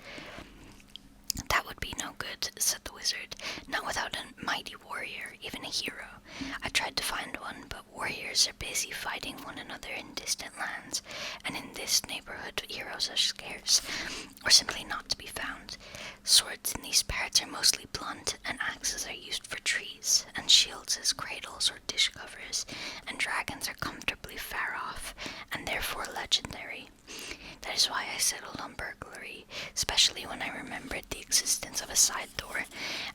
"That would be no good," said the wizard, "not without a mighty warrior, even a hero. I tried to find one, but warriors are busy fighting one another in distant lands, and in this neighborhood heroes are scarce, or simply not to be found. Swords in these parts are mostly blunt, and axes are used for trees, and shields as cradles or dish covers, and dragons are comfortably far off, and therefore legendary. That is why I settled on burglary, especially when I remembered the existence of a side door.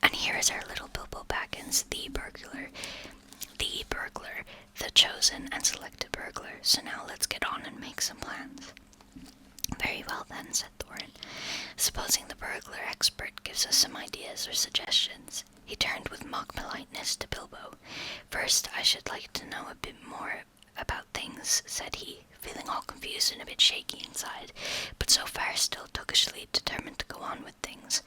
And here is our little Bilbo Baggins, the burglar, the chosen and selected burglar. So now let's get on and make some plans." "Very well then," said Thorin. "Supposing the burglar expert gives us some ideas or suggestions." He turned with mock politeness to Bilbo. "First, I should like to know a bit more about things," said he, feeling all confused and a bit shaky inside, but so far still doggishly determined to go on with things.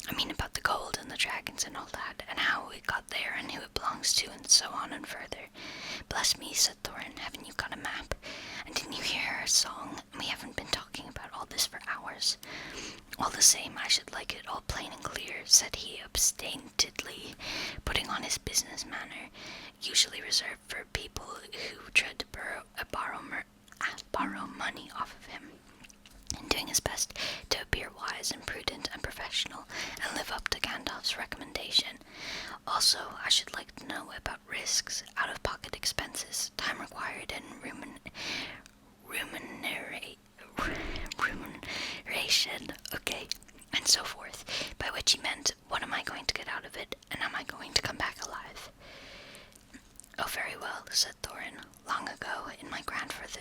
"I mean about the gold and the dragons and all that, and how it got there and who it belongs to, and so on and further." "Bless me," said Thorin, "haven't you got a map? And didn't you hear our song? We haven't been talking about all this for hours." "All the same, I should like it all plain and clear," said he absentedly, putting on his business manner, usually reserved for people who tried to borrow money off of him, and doing his best to appear wise and prudent and professional, and live up to Gandalf's recommendation. Also, I should like to know about risks, out-of-pocket expenses, time required, and remuneration, okay, and so forth, by which he meant, what am I going to get out of it, and am I going to come back alive? Oh, very well, said Thorin. Long ago, in my grandfather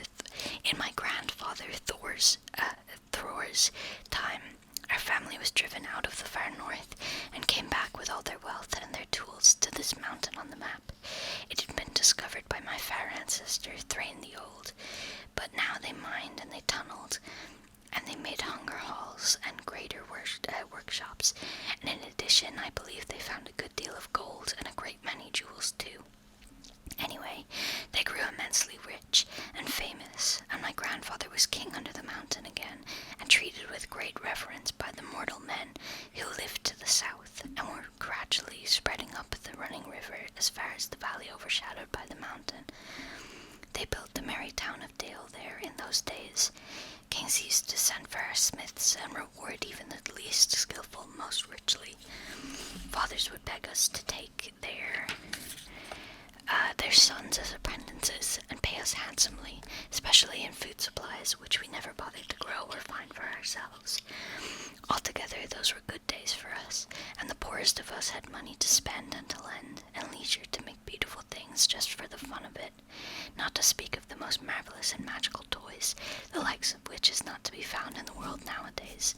Thor's time, our family was driven out of the far north and came back with all their wealth and their tools to this mountain on the map. It had been discovered by my fair ancestor, Thrain the Old, but now they mined and they tunneled, and they made hunger halls and greater workshops, and in addition, I believe they found a good deal of gold and a great many jewels too. Anyway, they grew immensely rich and famous, and my grandfather was king under the mountain again, and treated with great reverence by the mortal men who lived to the south, and were gradually spreading up the running river as far as the valley overshadowed by the mountain. They built the merry town of Dale there in those days. Kings used to send for our smiths and reward even the least skillful most richly. Fathers would beg us to take their sons as apprentices and pay us handsomely, especially in food supplies, which we never bothered to grow or find for ourselves. Altogether, those were good days for us, and the poorest of us had money to spend and to lend, and leisure to make beautiful things just for the fun of it, not to speak of the most marvelous and magical toys, the likes of which is not to be found in the world nowadays.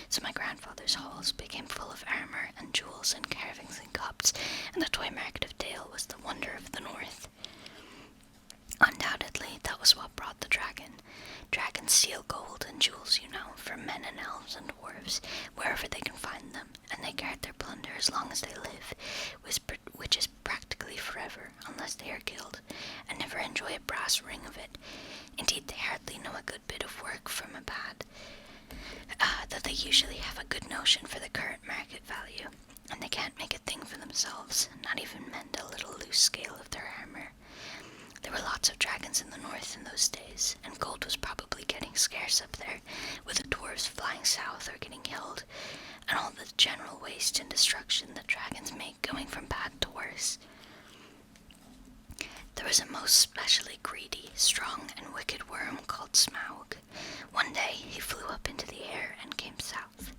So my grandfather's halls became full of armor and jewels and carvings and cups, and the toy market of Dale was the wonder of the north. Undoubtedly, that was what brought the dragon. Dragons steal gold and jewels, you know, from men and elves and dwarves, wherever they can find them, and they guard their plunder as long as they live, which is practically forever, unless they are killed, and never enjoy a brass ring of it. Indeed, they hardly know a good bit of work from a bad, though they usually have a good notion for the current market value, and they can't make a thing for themselves, not even mend a little loose scale of their armor. There were lots of dragons in the north in those days, and gold was probably getting scarce up there, with the dwarves flying south or getting killed, and all the general waste and destruction that dragons make going from bad to worse. There was a most specially greedy, strong, and wicked worm called Smaug. One day he flew up into the air and came south.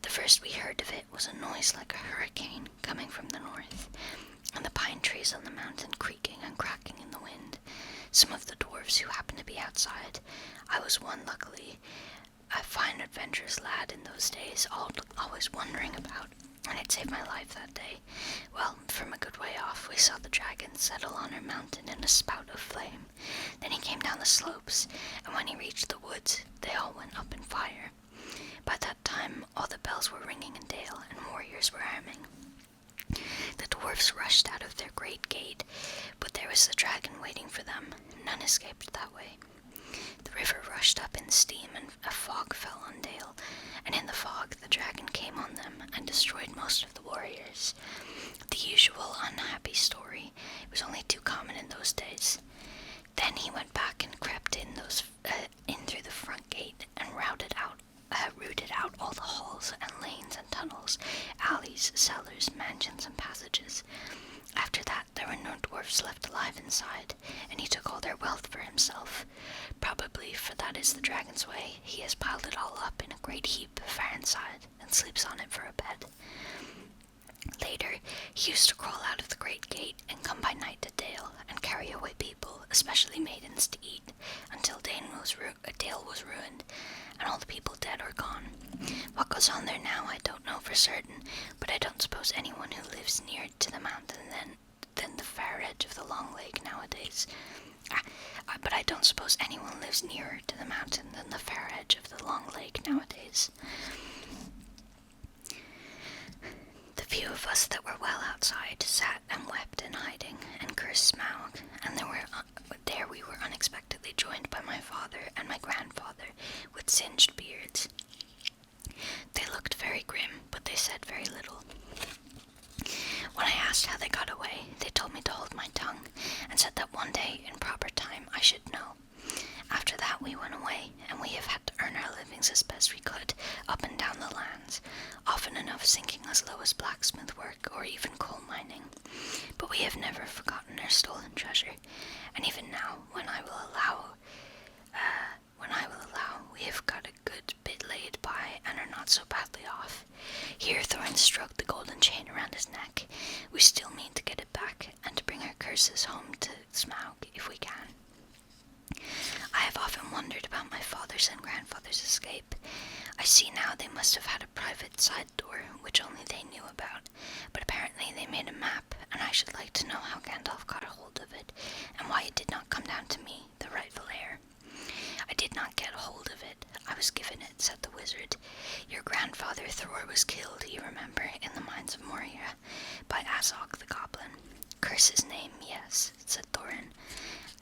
The first we heard of it was a noise like a hurricane coming from the north, and the pine trees on the mountain creaking and cracking in the wind. Some of the dwarves who happened to be outside, I was one luckily, a fine adventurous lad in those days, always wandering about, and it saved my life that day. Well, from a good way off, we saw the dragon settle on our mountain in a spout of flame. Then he came down the slopes, and when he reached the woods, they all went up in fire. By that time, all the bells were ringing in Dale, and warriors were arming. The dwarfs rushed out of their great gate, but there was the dragon waiting for them. None escaped that way. The river rushed up in steam, and a fog fell on Dale, and in the fog the dragon came on them and destroyed most of the warriors. The usual unhappy story. It was only too common in those days. Then he went back and crept in through the front gate and rooted out all the halls and lanes and tunnels, alleys, cellars, mansions, and passages. After that, there were no dwarfs left alive inside, and he took all their wealth for himself. Probably, for that is the dragon's way, he has piled it all up in a great heap far inside, and sleeps on it for a bed. Later, he used to crawl out of the great gate and come by night to Dale, and carry away people, especially maidens, to eat, until Dale was ruined, and all the people dead or gone. What goes on there now I don't know for certain, but I don't suppose anyone who lives nearer to the mountain than the far edge of the Long Lake nowadays. But I don't suppose anyone lives nearer to the mountain than the far edge of the Long Lake nowadays. The few of us that were well outside sat and wept in hiding and cursed Smaug, and there we were unexpectedly joined by my father and my grandfather with singed beards. They looked very grim, but they said very little. When I asked how they got away, they told me to hold my tongue, and said that one day, in proper time, I should know. After that we went away, and we have had to earn our livings as best we could up and down the lands, often enough sinking as low as blacksmith work or even coal mining. But we have never forgotten our stolen treasure, and even now, when I will allow, we have got a good bit laid by and are not so badly off. Here Thorin stroked the golden chain around his neck. We still mean to get it back, and to bring our curses home to Smaug if we can. I have often wondered about my father's and grandfather's escape. I see now they must have had a private side door, which only they knew about, but apparently they made a map, and I should like to know how Gandalf got a hold of it, and why it did not come down to me, the rightful heir. I did not get a hold of it. I was given it, said the wizard. Your grandfather Thor was killed, you remember, in the mines of Moria, by Azog the goblin. Curse his name, yes, said Thorin.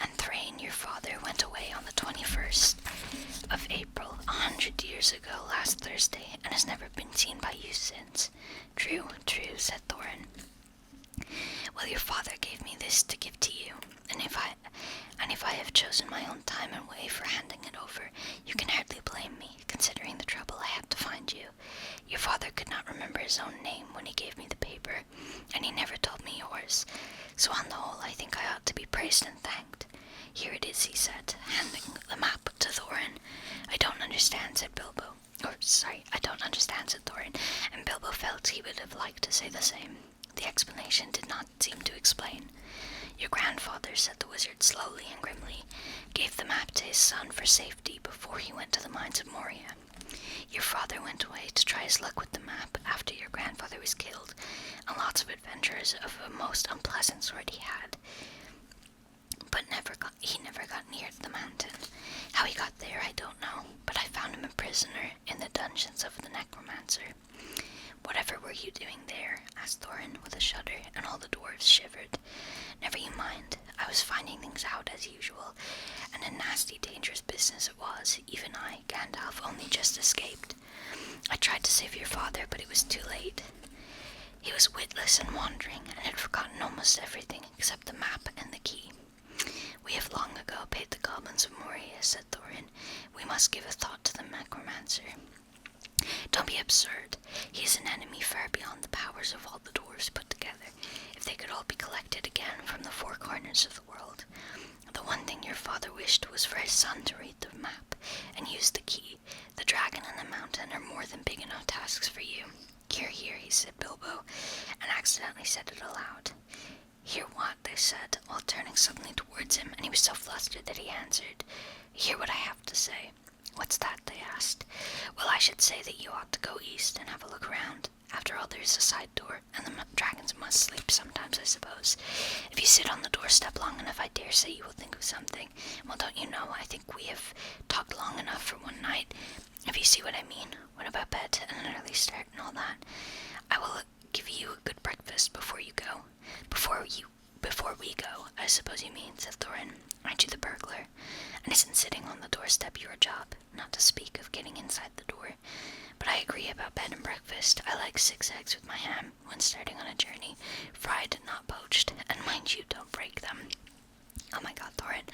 And Thrain, your father, went away on the 21st of April, 100 years ago, last Thursday, and has never been seen by you since. True, true, said Thorin. Well, your father gave me this to give to you, and if I have chosen my own time and way for handing it over, you can hardly blame me, considering the trouble I had to find you. Your father could not remember his own name when he gave me the paper, and he never told me yours, so on the whole I think I ought to be praised and thanked. Here it is, he said, handing the map to Thorin. I don't understand, said Thorin, and Bilbo felt he would have liked to say the same. The explanation did not seem to explain. Your grandfather, said the wizard slowly and grimly, gave the map to his son for safety before he went to the mines of Moria. Your father went away to try his luck with the map after your grandfather was killed, and lots of adventures of a most unpleasant sort he had. But he never got near the mountain. How he got there I don't know, but I found him a prisoner in the dungeons of the necromancer. Whatever were you doing there? Asked Thorin with a shudder, and all the dwarves shivered. Never you mind. I was finding things out as usual, and a nasty, dangerous business it was. Even I, Gandalf, only just escaped. I tried to save your father, but it was too late. He was witless and wandering, and had forgotten almost everything except the map and the key. We have long ago paid the goblins of Moria, said Thorin. We must give a thought to the necromancer. Don't be absurd. He is an enemy far beyond the powers of all the dwarves put together, if they could all be collected again from the four corners of the world. The one thing your father wished was for his son to read the map and use the key. The dragon and the mountain are more than big enough tasks for you. Hear, hear, he said Bilbo, and accidentally said it aloud. Hear what? They said, all turning suddenly towards him, and he was so flustered that he answered, Hear what I have to say. What's that? They asked. Well, I should say that you ought to go east and have a look around. After all, there is a side door, and the dragons must sleep sometimes, I suppose. If you sit on the doorstep long enough, I dare say you will think of something. Well, don't you know, I think we have talked long enough for one night. If you see what I mean. What about bed and an early start and all that? I will give you a good breakfast before you go. Before we go, I suppose you mean, said Thorin. Aren't you the burglar? And isn't sitting on the doorstep your job, not to speak of getting inside the door? But I agree about bed and breakfast. I like 6 eggs with my ham when starting on a journey, fried, not poached, and mind you, don't break them. Oh my god, Thorin.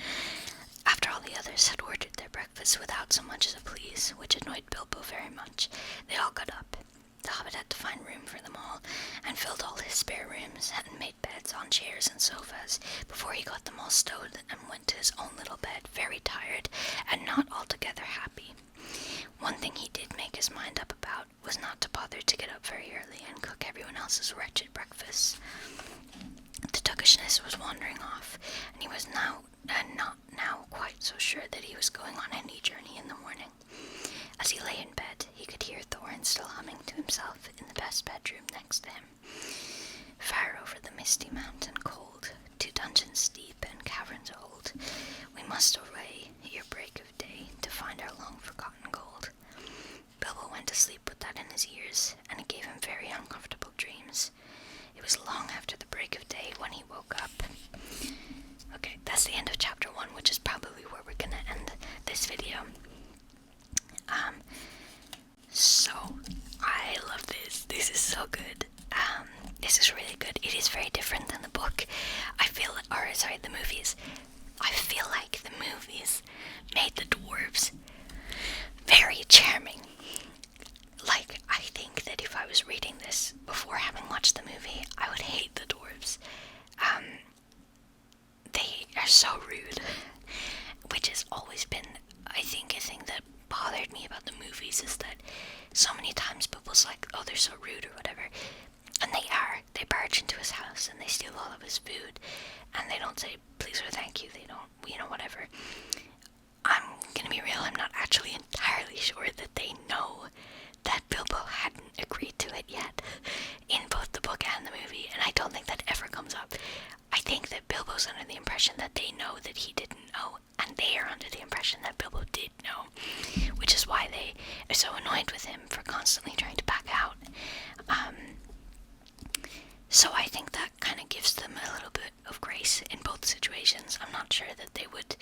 After all the others had ordered their breakfasts without so much as a please, which annoyed Bilbo very much, they all got up. The Hobbit had to find room for them all, and filled all his spare rooms, and made beds on chairs and sofas, before he got them all stowed, and went to his own little bed, very tired, and not altogether happy. One thing he did make his mind up about was not to bother to get up very early and cook everyone else's wretched breakfasts. The duckishness was wandering off, and he was not now quite so sure that he was going on any journey in the morning. As he lay in bed, he could hear Thorin still humming to himself in the best bedroom next to him. Far over the misty mountain cold, 2 dungeons deep and caverns old, we must away ere break of day to find our long-forgotten gold. Bilbo went to sleep with that in his ears, and it gave him very uncomfortable dreams. It was long after the break of day when he woke up. Okay, that's the end of chapter 1, which is probably where we're gonna end this video. So, I love this. This is so good. This is really good. It is very different than the book. The movies. I feel like the movies made the dwarves very charming. Like, I think that if I was reading this before having watched the movie, I would hate the dwarves. They are so rude, which has always been, I think, a thing that bothered me about the movies, is that so many times people's like, oh, they're so rude or whatever, and they are. They barge into his house and they steal all of his food, and they don't say please or thank you. They don't, whatever. I'm gonna be real, I'm not actually entirely sure that they know that Bilbo hadn't agreed to it yet in both the book and the movie, and I don't think that ever comes up. I think that Bilbo's under the impression that they know that he didn't know, and they are under the impression that Bilbo did know, which is why they are so annoyed with him for constantly trying to back out. So I think that kind of gives them a little bit of grace in both situations. I'm not sure that they would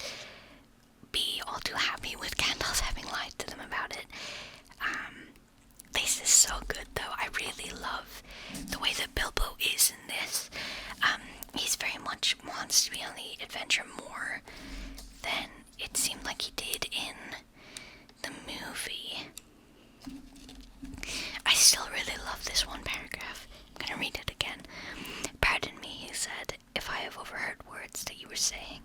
be all too happy with Gandalf having lied to them about it. This is so good, though. I really love the way that Bilbo is in this. He's very much wants to be on the adventure more than it seemed like he did in the movie. I still really love this one paragraph. I'm gonna read it again. Pardon me, he said, if I have overheard words that you were saying.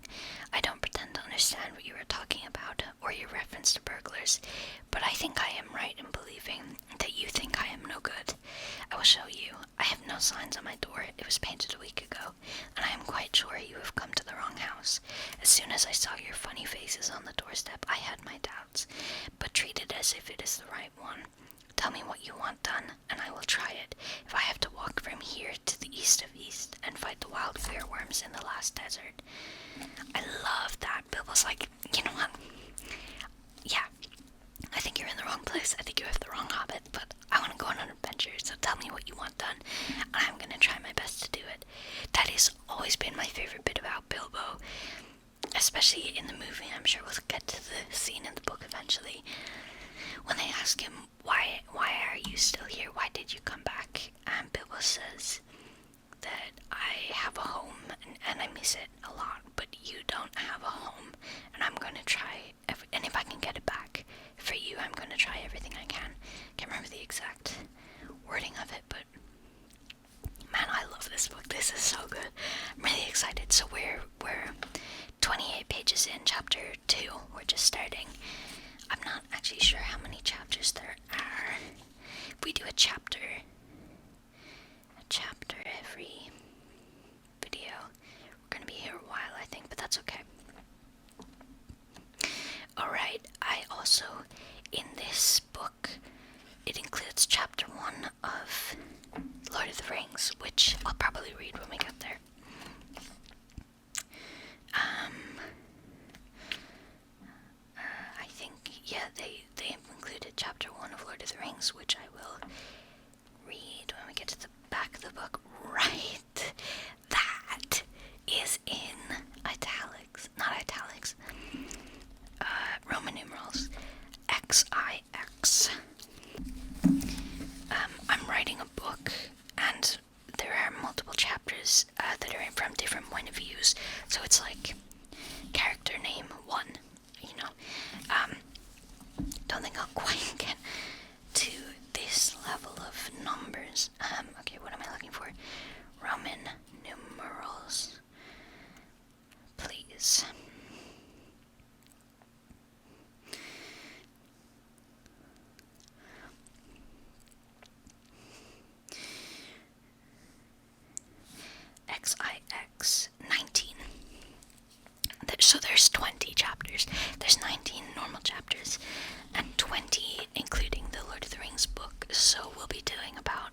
I don't pretend to understand what you are talking about, or your reference to burglars, but I think I am right in believing that you think I am no good. I will show you. I have no signs on my door. It was painted a week ago, and I am quite sure you have come to the wrong house. As soon as I saw your funny faces on the doorstep, I had my doubts, but treat it as if it is the right one. Tell me what you want done, and I will try it. If I have to walk from here to the east of East and fight the wild fairworms in the last desert. I love that. Bilbo's like, you know what? Yeah, I think you're in the wrong place. I think you have the wrong Hobbit, but I want to go on an adventure, so tell me what you want done, and I'm going to try my best to do it. That has always been my favorite bit about Bilbo, especially in the movie. I'm sure we'll get to the scene in the book eventually, when they ask him, why are you still here? Why did you come back? And Bilbo says that I have a home, and I miss it a lot, but you don't have a home, and I'm going to try, and if I can get it back for you, I'm going to try everything I can. Can't remember the exact wording of it, but man, I love this book. This is so good. I'm really excited. So we're 28 pages in, chapter 2. We're just starting. I'm not actually sure how many chapters there are. If we do a chapter every video, we're going to be here a while, I think, but that's okay. Alright, I also, in this book, it includes chapter 1 of Lord of the Rings, which I'll probably read when we get there. I think, yeah, they included chapter 1 of Lord of the Rings, which I will read when we get to the back of the book. Right, that is in italics, not italics, Roman numerals, XIX. I'm writing a book, and there are multiple chapters that are from different point of views, so it's like character name 1, you know. Don't think I'll quite get to this level of numbers. Okay, what am I looking for? Roman numerals, please. XIX 19. So there's 20 chapters. There's 19 normal chapters and 20 including the Lord of the Rings book. So we'll be doing about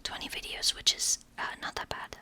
20 videos, which is not that bad.